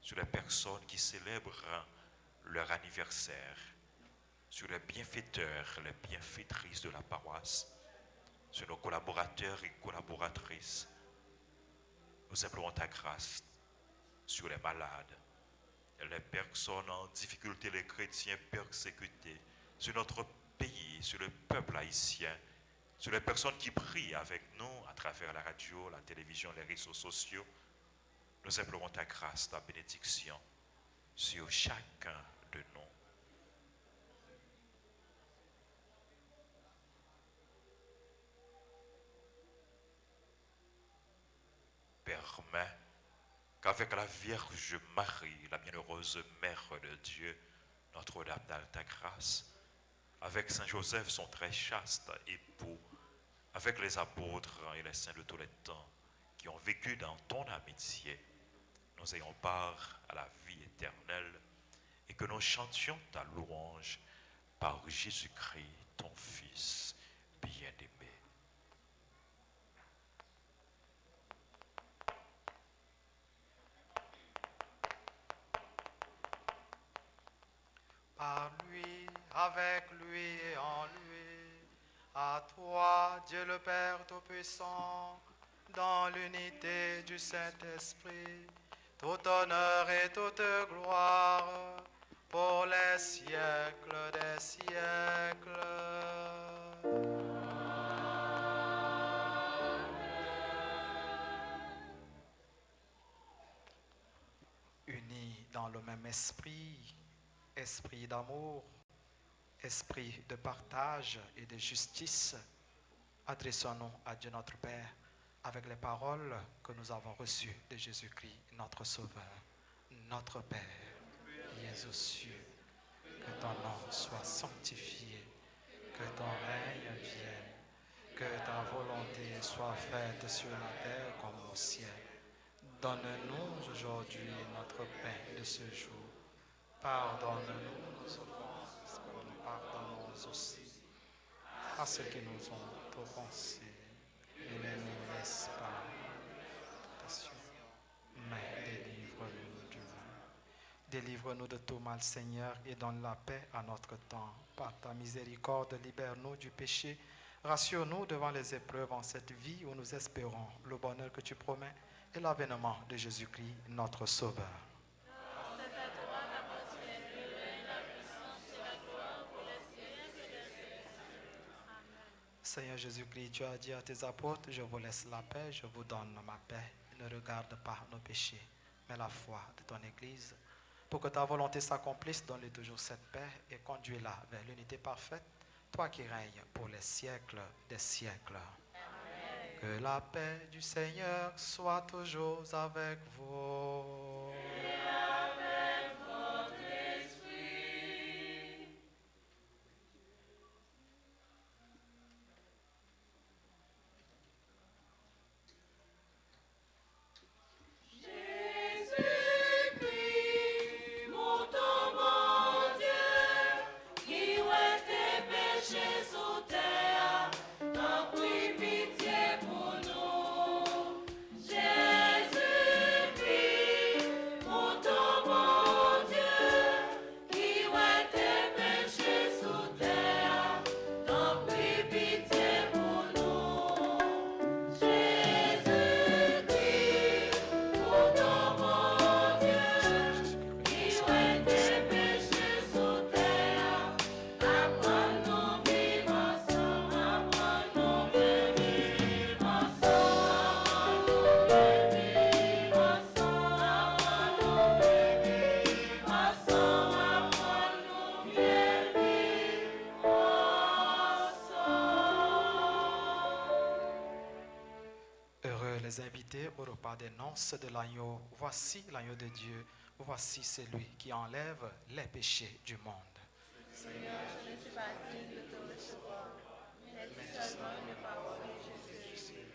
sur les personnes qui célèbrent leur anniversaire, sur les bienfaiteurs, les bienfaitrices de la paroisse, sur nos collaborateurs et collaboratrices. Nous implorons ta grâce sur les malades, les personnes en difficulté, les chrétiens persécutés, sur notre pays, sur le peuple haïtien, sur les personnes qui prient avec nous à travers la radio, la télévision, les réseaux sociaux. Nous implorons ta grâce, ta bénédiction sur chacun de nous. Permets qu'avec la Vierge Marie, la bienheureuse Mère de Dieu, Notre-Dame d'Alta Grâce, avec Saint Joseph, son très chaste époux, avec les apôtres et les saints de tous les temps qui ont vécu dans ton amitié, nous ayons part à la vie éternelle et que nous chantions ta louange par Jésus-Christ, ton Fils bien-aimé. Par lui, avec lui et en lui, à toi, Dieu le Père Tout-Puissant, dans l'unité du Saint-Esprit, tout honneur et toute gloire, pour les siècles des siècles. le même esprit, esprit d'amour, esprit de partage et de justice. Adressons-nous à Dieu notre Père avec les paroles que nous avons reçues de Jésus-Christ, notre Sauveur. Notre Père, qui es aux cieux, que ton nom soit sanctifié, que ton règne vienne, que ta volonté soit faite sur la terre comme au ciel. Donne-nous aujourd'hui notre pain de ce jour. Pardonne-nous nos offenses, comme nous pardonnons aussi à ceux qui nous ont offensés. Et ne nous laisse pas en tentation, mais délivre-nous du mal. Délivre-nous de tout mal, Seigneur, et donne la paix à notre temps. Par ta miséricorde, libère-nous du péché. Rassure-nous devant les épreuves en cette vie où nous espérons le bonheur que tu promets et l'avènement de Jésus-Christ, notre Sauveur. Seigneur Jésus-Christ, tu as dit à tes apôtres, je vous laisse la paix, je vous donne ma paix. Ne regarde pas nos péchés, mais la foi de ton Église. Pour que ta volonté s'accomplisse, donne-lui toujours cette paix et conduis-la vers l'unité parfaite, toi qui règnes pour les siècles des siècles. Amen. Que la paix du Seigneur soit toujours avec vous. Et avec votre esprit. Invités au repas des noces de l'agneau. Voici l'agneau de Dieu, voici celui qui enlève les péchés du monde. Seigneur, je ne suis pas digne de te recevoir, mais dis seulement une parole et je suis guéri.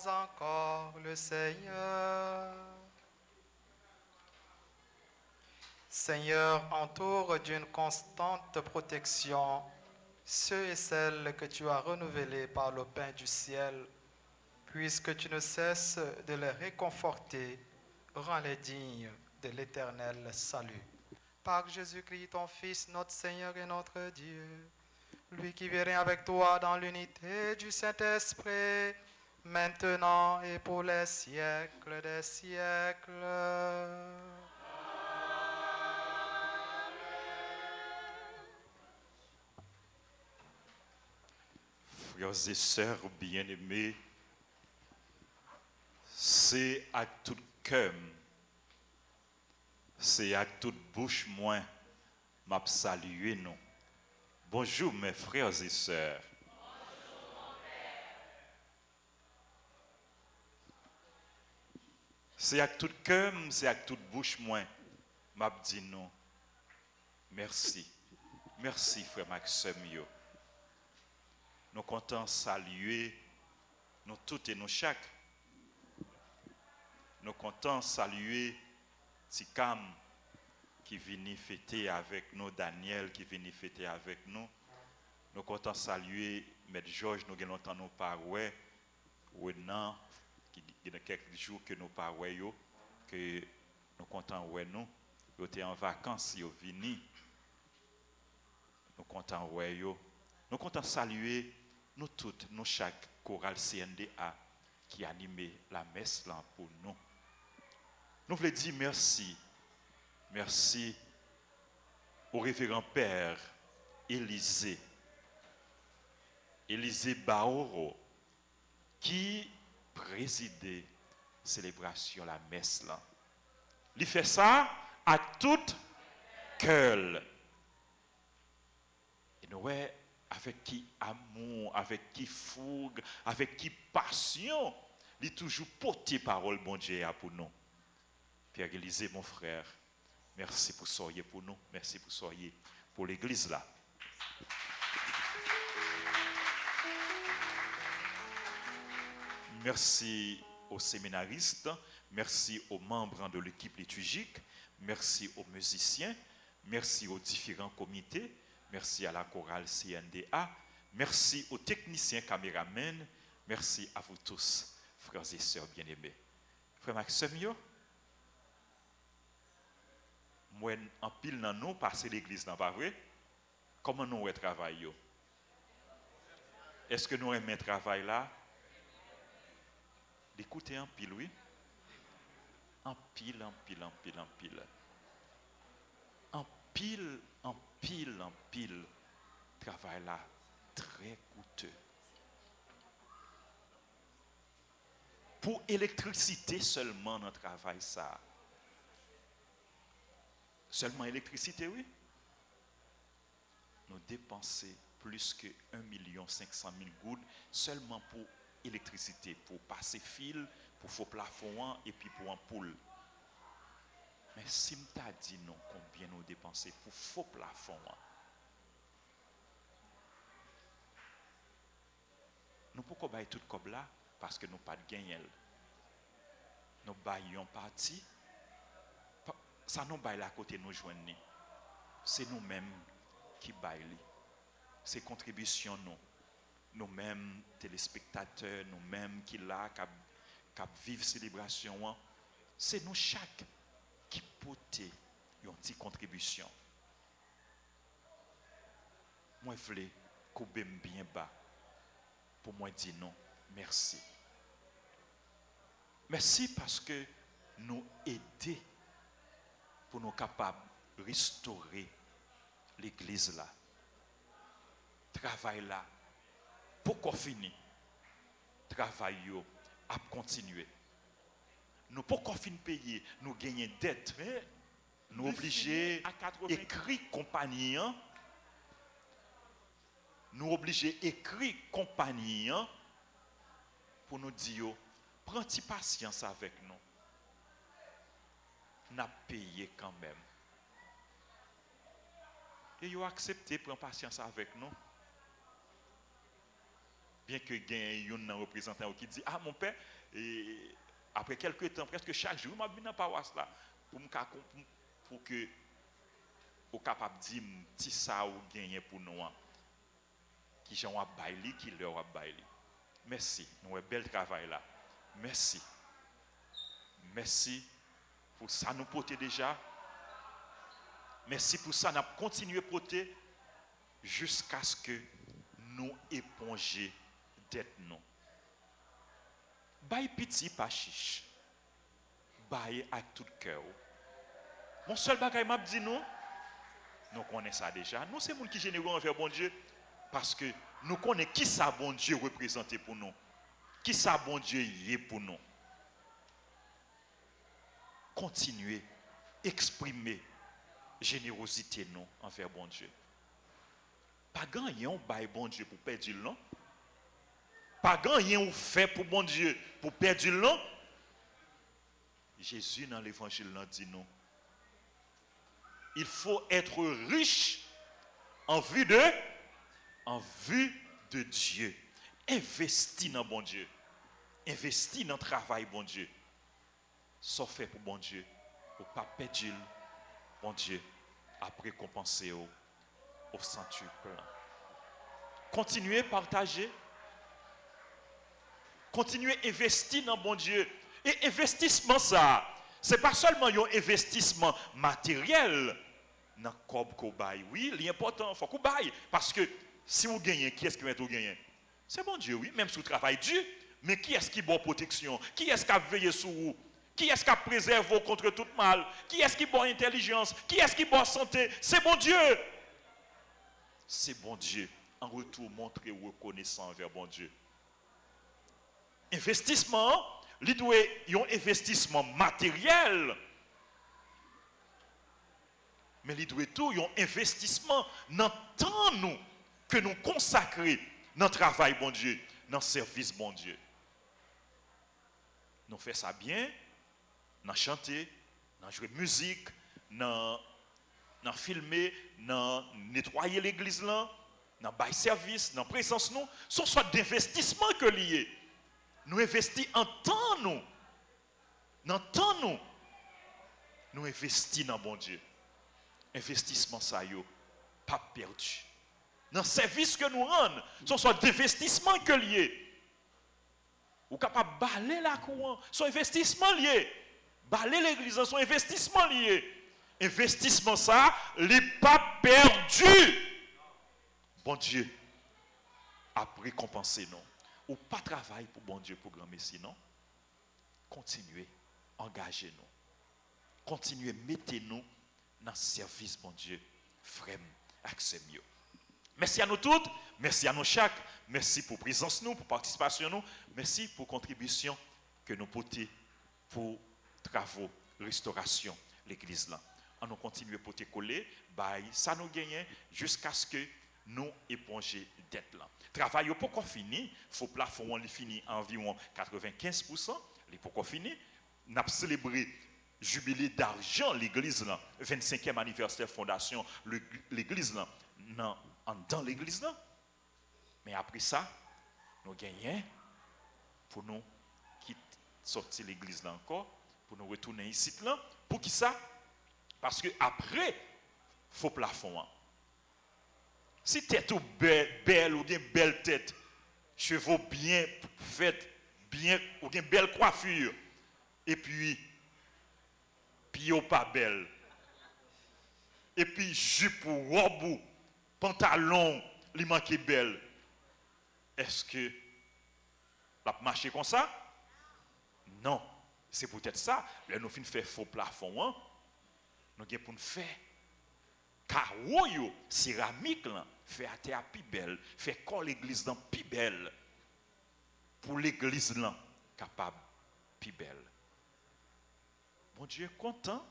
encore le Seigneur. Seigneur, entoure d'une constante protection ceux et celles que tu as renouvelés par le pain du ciel, puisque tu ne cesses de les réconforter, rends-les dignes de l'éternel salut. Par Jésus-Christ, ton Fils, notre Seigneur et notre Dieu, lui qui vit avec toi dans l'unité du Saint-Esprit, maintenant et pour les siècles des siècles. Frères et sœurs bien-aimés, c'est à tout cœur, c'est à toute bouche moins, m'a salué nous. Bonjour mes frères et sœurs. C'est à tout cœur, c'est à toute bouche moins, m'a dit nous. Merci. Merci frère Maxime yo. Nous comptons saluer nous toutes et nous chaque. Nous comptons saluer Tikam qui vient fêter avec nous, Daniel qui vient fêter avec nous. Nous comptons saluer Maître Georges, nous avons longtemps nous parlé, Renan, qui y a quelques jours que nous parlons, que nous comptons ouais nous, ils étaient en vacances, ils sont venus. Nous comptons ouais yo. Nous comptons saluer nous toutes, nous chaque chorale CNDA qui anime la messe là pour nous. Nous voulons dire merci. Merci au révérend Père Élisée Baoro qui présidait la célébration la messe là. Il fait ça à tout cœur. Et nous avec qui amour, avec qui fougue, avec qui passion, il toujours porté parole bon Dieu pour nous. Pierre Élisée, mon frère, merci pour soyez pour nous, merci pour soyez pour l'église là. Merci aux séminaristes, merci aux membres de l'équipe liturgique, merci aux musiciens, merci aux différents comités, merci à la chorale CNDA, merci aux techniciens caméramens, merci à vous tous, frères et sœurs bien-aimés. Frère Maxime, moi, en pile dans nous, passer l'église, non pas vrai? Comment nous travaillons? Est-ce que nous aimons le travail là? Écoutez en pile, oui. En pile. En pile. Travail là, très coûteux. Pour électricité seulement, notre travail ça. Seulement électricité, oui. Nous dépensons plus que 1 500 000 gouttes seulement pour électricité, pour passer fil, pour faux plafond et puis pour ampoule. Mais si je t'ai dit non, combien nous dépensons pour faux plafond, nous ne pouvons pas bailler tout comme là parce que nous n'avons pas de gain. Nous baillons parti. Ça nous baille à côté nous joindre. C'est nous-mêmes qui baillons. C'est contribution nous-mêmes téléspectateurs, nous-mêmes qui là qui vivent célébration. C'est nous chaque qui porter une petite contribution. Moi je voulais couper bien bas pour moi dire non, merci. Merci parce que nous aidez pour nous capables de restaurer l'église là. Travail là. Pourquoi finir? Travail yo à continuer. Nous pourquoi fin payer, nous gagner dette, nous obligés écrire compagnie. Nous obligés écrire compagnie pour nous dire prends patience avec nous. N'a payé quand même. Et ils ont accepté prendre patience avec nous. Bien que il y ait un représentant qui dit, ah mon père, et après quelques temps, presque chaque jour, je viens dans la paroisse là, pour que vous capable de dire, si ça ou gagné pour nous, qui j'en a bailli, qui leur a bailli. Merci, nous avons un bel travail là. Merci. Merci pour ça nous porter déjà. Merci pour ça, nous avons continué à porter jusqu'à ce que nous épongions d'être nous. Baille petit pas chiche. Baille avec tout cœur. Mon seul bagage m'a dit nous connaissons ça déjà. Nous c'est monde qui généreux envers bon Dieu parce que nous connaissons qui ça bon Dieu représenté pour nous. Qui ça bon Dieu y est pour nous. Continuez exprimer générosité nous envers bon Dieu. Pas gagner on bail bon Dieu pour perdre le long. Pas gagner on fait pour bon Dieu pour perdre le long. Jésus dans l'évangile dit nous. Il faut être riche en vue de Dieu. Investi dans bon Dieu. Investi dans le travail bon Dieu. Sauf fait pour bon Dieu. Ou pas perdre bon Dieu. Après compenser au centuple plein. Continuez à partager. Continuez à investir dans bon Dieu. Et investissement ça, c'est pas seulement un investissement matériel dans le corps qu'on baille. Oui, l'important, il faut qu'on baille. Parce que si vous gagnez, qui est-ce qui va tout gagner? C'est bon Dieu, oui, même si vous travaillez dur. Mais qui est-ce qui a bonne protection? Qui est-ce qui a veillé sur vous? Qui est-ce qui a préservé contre tout mal? Qui est-ce qui a bonne intelligence? Qui est-ce qui a bonne santé? C'est bon Dieu. C'est bon Dieu. En retour, montrer reconnaissant envers bon Dieu. Investissement, il doit y avoir un investissement matériel. Mais il doit tout y avoir un investissement dans le temps nous, que nous consacrons dans le travail bon Dieu, dans le service bon Dieu. Nous faisons ça bien, nous chanter, nous jouer musique, nous filmer, nous nettoyer l'église là, nous bailler service, nous présence nous, ce sont d'investissement que lié. Nous investissons en temps nous. Dans le temps nous. Nous investissons dans bon Dieu. Investissement ça yo pas perdu. Dans le service que nous rendons, ce sont d'investissement que lié. Ou capable balayer la courant, son investissement lié. Balayer l'église, son investissement lié. Investissement ça, n'est pas perdu. Bon Dieu a récompensé nous. Ou pas travail pour bon Dieu pour grand Messie, non? Continuez, engagez-nous. Continuez, mettez-nous dans le service, bon Dieu, frère, accès mieux. Merci à nous toutes, merci à nous chaque, merci pour présence nous, pour participation nous, merci pour contribution que nous portons pour travaux, restauration, l'église là. On nous continue à porter coller, ça nous gagne jusqu'à ce que nous éponger dette là. Travail n'est pas fini, faut plafond on fini environ 95%, il n'est pas fini. Nous avons célébré jubilé d'argent l'église là, 25e anniversaire fondation l'église là, dans l'église là. Mais après ça, nous gagnons pour nous quitter sortir l'église là encore, pour nous retourner ici là, pour qui ça? Parce que après faut plafond. Si tête ou belle ou bien belle tête, cheveux bien faits, bien ou bien belle coiffure, et puis pied pas belle, et puis jupe ou robe, pantalon, li manque belle. Est-ce que la marcher comme ça? Non, c'est peut-être ça. Là nous fin faire faux plafond, hein? Nous avons pour nous faire carreau yo céramique là, fait à terre plus belle, fait coller l'église dans plus belle pour l'église là capable plus belle. Mon Dieu content,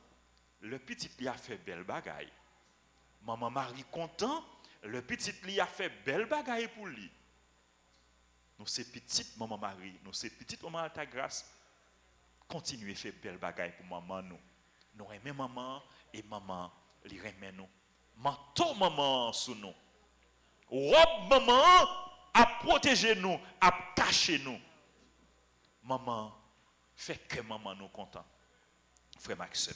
le petit lui a fait belle bagaille. Maman Marie content, le petit lui a fait belle bagaille pour lui. Nous c'est petite maman Marie, nous c'est petite maman Alta Grâce. Continuez faire belle bagaille pour maman nous. Nous aimons maman et maman les remet nous. Manteau maman sous nous. Robe maman à protéger nous, à cacher nous. Maman, fait que maman nous content. Frère Maxime.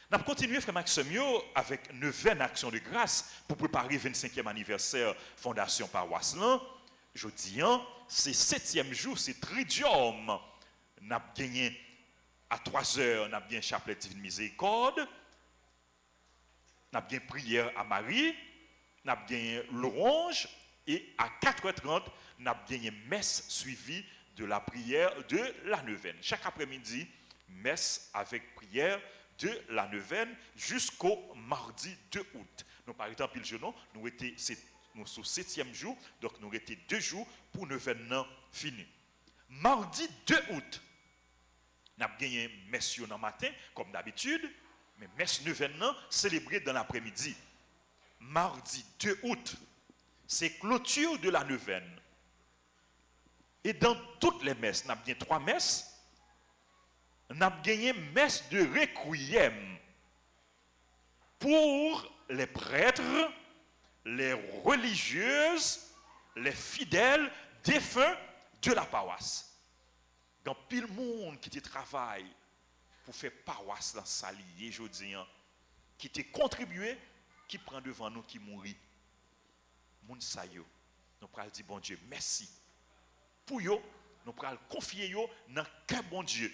Nous continuons, frère Maxime, avec 9e action de grâce pour préparer le 25e anniversaire Fondation Paroisse. Je dis, c'est 7e jour, c'est Tridium. Nous avons gagné à 3 heures, nous avons gagné chapelet divine miséricorde. Nous avons gagné prière à Marie. Nous avons gagné l'orange. Et à 4h30, nous avons gagné messe suivie de la prière de la neuvaine. Chaque après-midi, messe avec prière de la neuvaine jusqu'au mardi 2 août. Nous, par exemple, nous étions sur 7e jour, donc nous étions 2 jours pour neuvaine fini. Mardi 2 août, nous avons gagné messe dans le matin, comme d'habitude, mais messe neuvaine célébrée dans l'après-midi. Mardi 2 août, c'est clôture de la neuvaine. Et dans toutes les messes, nous avons gagné 3 messes. Nous avons gagné messe de requiem pour les prêtres, les religieuses, les fidèles défunts de la paroisse. Il y a pile monde qui travaille pour faire paroisse dans sa liée, je dis, qui te contribué, qui prend devant nous, qui mourit. Moun sa yo, nous pral dire bon Dieu, merci. Pour yo, nous pral confier yo dans quel bon Dieu.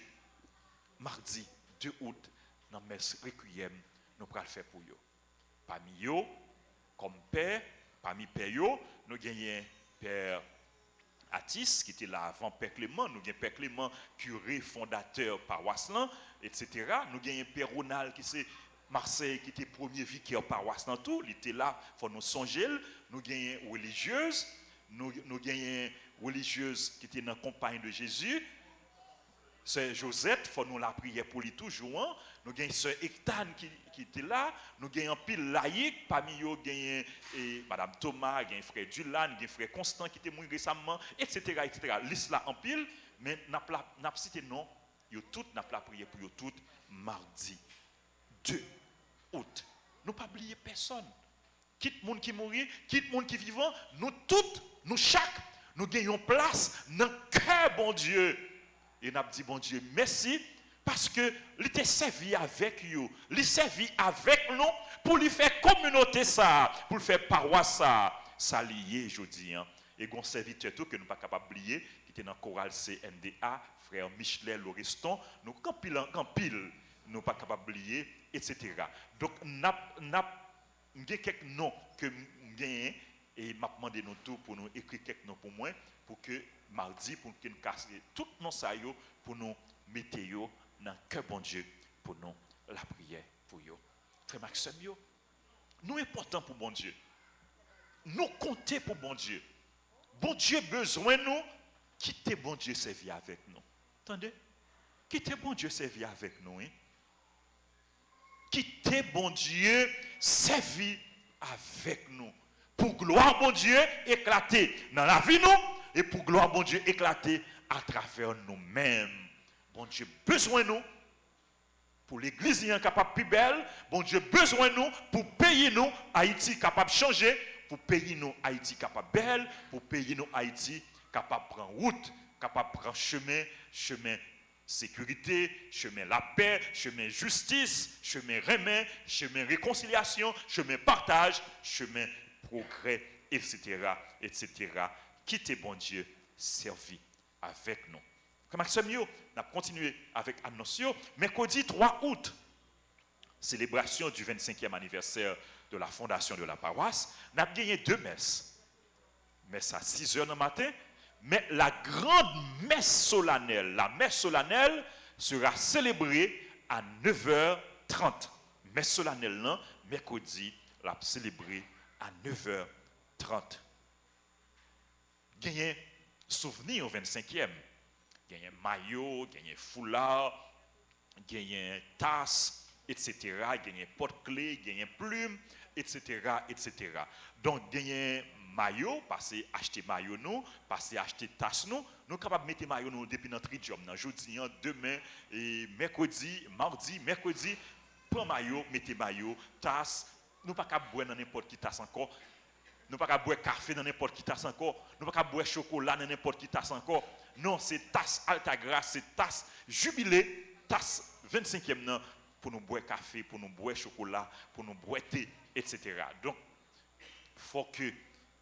Mardi 2 août, dans messe requiem, nous pral faire pour yo. Parmi yo, comme père, parmi père yo, nous gagnons père Atis, qui était là avant Père Clément, nous gagnons Père Clément, curé, fondateur paroisse, etc. Nous gagnons Père Ronald, qui c'est Marseille, qui était premier vicaire paroisse dans tout, il était là, il faut nous songer. Nous gagnons religieuses, nous gagnons religieuses qui étaient dans la compagnie de Jésus. Sœur Josette, il faut nous la prier pour lui toujours. Nous gagnons Sœur Ectane qui était là. Nous gagnons pile laïque. Parmi eux, nous gagnons Madame Thomas, gagnons Frère Dulan, gagnons Frère Constant qui était mort récemment, etc. Liste là en pile. Mais nous avons cité non. Nous avons la prière pour eux toutes mardi 2 août. Nous ne pas oublier personne. Quitte monde qui mourit, quitte monde qui vivant, nous toutes, nous chaque, nous gagnons place dans le cœur bon Dieu. Et nous avons dit bon Dieu, merci, parce que il était servi avec nous, il servi avec nous pour lui faire communauté ça, pour lui faire paroisse ça lié, je dis. Et un serviteur tout que nous ne sommes pas capables d'oublier, qui était dans le choral CNDA, frère Michelet Lauriston, nous quand pile, nous ne sommes pas capables d'oublier, etc. Donc, nous avons quelques noms que nous gagnons et m'a demandé nous tout pour nous écrire quelques noms pour moi, pour que mardi, pour que nous cassions tout nos saillots, pour nous mettre dans le cœur bon Dieu, pour nous la prière pour eux. Frère Maxime, nous important pour bon Dieu. Nous compter pour bon Dieu. Bon Dieu besoin de nous, quittez bon Dieu servir avec nous. Attendez? Quittez bon Dieu servir avec nous. Hein? Quittez bon Dieu servir avec nous. Pour gloire bon Dieu éclater dans la vie nous et pour gloire bon Dieu éclater à travers nous-mêmes. Bon Dieu besoin de nous pour l'église capable plus belle. Bon Dieu besoin de nous pour payer nous Haïti capable de changer, pour payer nous Haïti capable belle, pour payer nous Haïti capable de prendre route, capable de prendre chemin sécurité, chemin la paix, chemin justice, chemin remède, chemin réconciliation, chemin partage, chemin progrès, etc., etc. Quittez bon Dieu, servi avec nous. Comme Maxime, nous avons continué avec Annonciation. Mercredi 3 août, célébration du 25e anniversaire de la fondation de la paroisse, nous avons gagné 2 messes. Messe à 6h du matin, mais la grande messe solennelle, la messe solennelle sera célébrée à 9h30. Messe solennelle, non, mercredi, la célébrée à 9h30. Gagné souvenir au 25e. Gagné maillot, gagné foulard, gagné tasse, etc. Gagné porte-clés, gagné plume, etc., etc. Donc, gagné maillot, passer acheter maillot nous, passer acheter tasse nous, nous capables de mettre maillot nous depuis notre job. Jeudi, demain, et mercredi, mardi, mercredi, prends maillot, mettez maillot, tasse, nous pas capables de boire n'importe qui tasse encore. Nous ne pouvons pas boire café dans n'importe qui tasse encore. Nous ne pouvons pas boire chocolat dans n'importe qui tasse encore. Non, c'est tasse Altagrace, c'est tasse jubilé, tasse 25e nan, pour nous boire café, pour nous boire chocolat, pour nous boire thé, etc. Donc, il faut que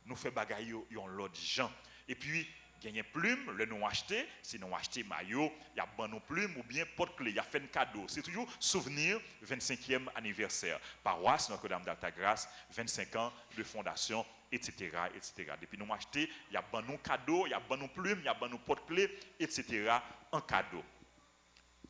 nous fassions bagaille yon l'autre gens. Et puis, gagner plume, le nous acheter, si nous acheter maillot, il y a bon nos plumes ou bien porte-clé, il y a fait un cadeau. C'est toujours souvenir 25e anniversaire. Paroisse Notre-Dame d'Altagrace, 25 ans de fondation, etc., etc. Depuis nous acheter, il y a bon nos cadeaux, il y a bon nos plumes, il y a bon nos porte-clés, etc. en cadeau.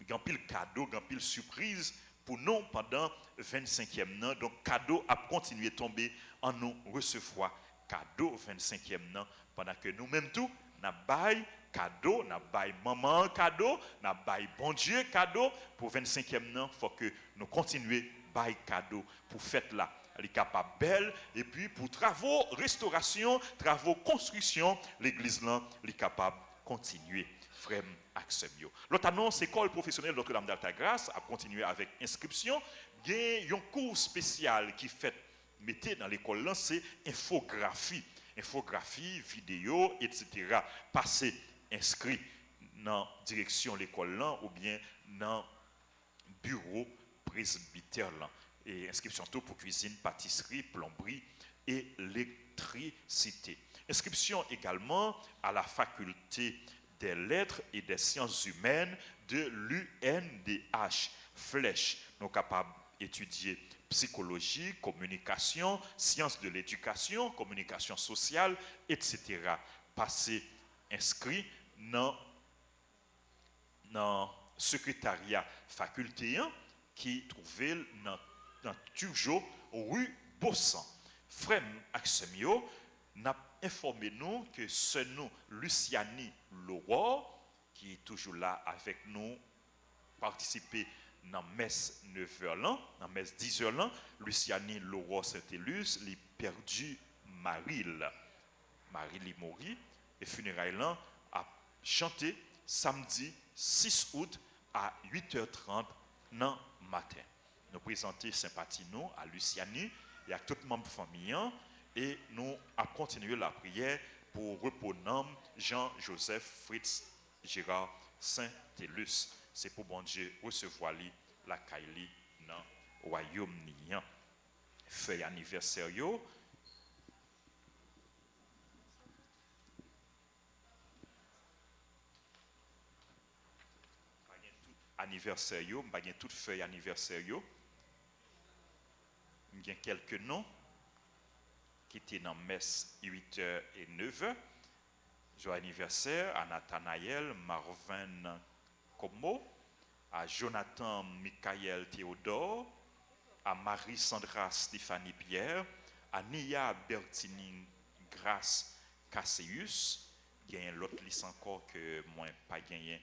Il y a pile cadeau, il y a pile surprise pour nous pendant 25e an. Donc cadeau a continué à tomber en nous recevoir cadeau 25e an pendant que nous-mêmes tout n'a bail cadeau, n'a bail maman cadeau, n'a bail bon Dieu cadeau pour 25e an, faut que nous continuer bail cadeau pour fête là. Elle est capable belle et puis pour travaux restauration, travaux construction, l'église là, elle est capable continuer. Frère Axemio. L'autre annonce, école professionnelle Notre-Dame d'Altagrace a continué avec inscription. Il y a un cours spécial qui fait mettez dans l'école là, c'est infographie, vidéo, etc. Passez inscrit dans direction l'école là ou bien dans bureau presbytère là. Et inscription tout pour cuisine, pâtisserie, plomberie et électricité. Inscription également à la faculté des lettres et des sciences humaines de l'UNDH. Flèche, nous sommes capables d'étudier psychologie, communication, sciences de l'éducation, communication sociale, etc. Passez inscrit dans le secrétariat facultéen qui trouvait dans toujours rue Bossan. Frère Axemio n'a informé nous que c'est nous, Luciani Leroy, qui est toujours là avec nous, participer dans messe 9h là, dans messe 10h là, Luciani Leroy Saint-Élus, il perdu Maril mori, et funérailles là a chanté samedi 6 août à 8h30 dans matin. Nous présentons sympathie nous à Luciani et à tout le membre famille. Et nous avons continué la prière pour reposer Jean-Joseph Fritz Gérard Saint-Élus. C'est pour bon Dieu recevoir la Kaili dans le royaume nian. Feuille anniversaire yo. Anniversaire yo, bagien toute feuille anniversaire yo. Il y a quelques noms qui étaient dans messe 8h et 9h. Joyeux anniversaire à Nathanaël Marvin Como, à Jonathan Michael Théodore, à Marie-Sandra Stéphanie Pierre, à Nia Bertini Grace Casseus. Il y a l'autre liste encore que moi pas gagné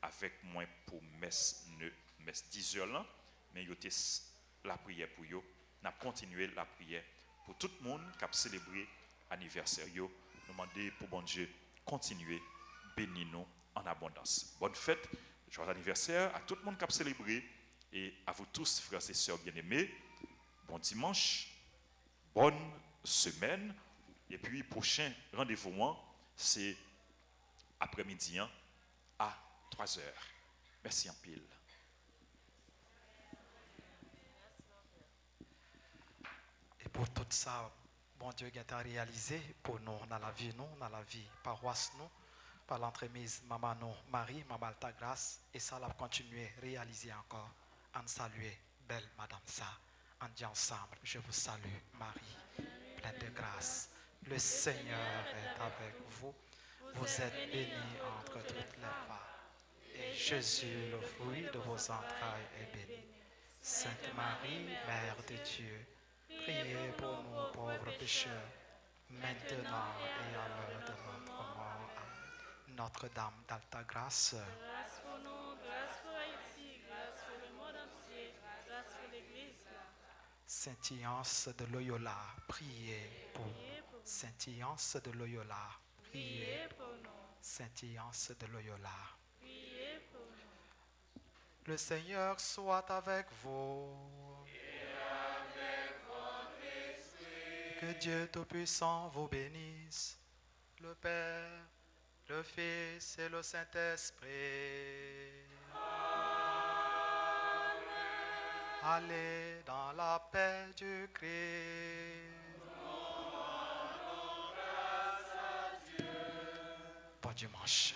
avec moi pour messe 10h là, mais il y a la prière pour eux. Nous avons continué la prière pour tout le monde qui a célébré l'anniversaire. Nous demandons pour bon Dieu continuer, bénir nous en abondance. Bonne fête, joyeux anniversaire à tout le monde qui a célébré et à vous tous, frères et sœurs bien-aimés. Bon dimanche, bonne semaine. Et puis, prochain rendez-vous, c'est après-midi à 3h. Merci en pile. Et pour tout ça, bon Dieu a réalisé pour nous dans la vie, paroisse, nous, par l'entremise maman nous, Marie, maman Altagrace, et ça l'a continué à réaliser encore. En saluer, belle madame ça, en dit ensemble, je vous salue, Marie, pleine de grâce. Le Seigneur est avec vous. Vous êtes bénie entre toutes les femmes. Et Jésus, le fruit de vos entrailles, est béni. Sainte Marie, Mère de Dieu, priez pour nous pauvres pécheurs, maintenant et à l'heure de notre mort. Amen. Notre-Dame d'Altagrace, Grâce pour nous, grâce pour Haïti, grâce pour le monde entier, grâce pour l'Église. Saint-Ignace de Loyola, priez pour nous. Saint-Ignace de Loyola, priez pour nous. Saint-Ignace de Loyola. Priez pour nous. Le Seigneur soit avec vous. Que Dieu Tout-Puissant vous bénisse, le Père, le Fils et le Saint-Esprit. Allez dans la paix du Christ. Bon dimanche.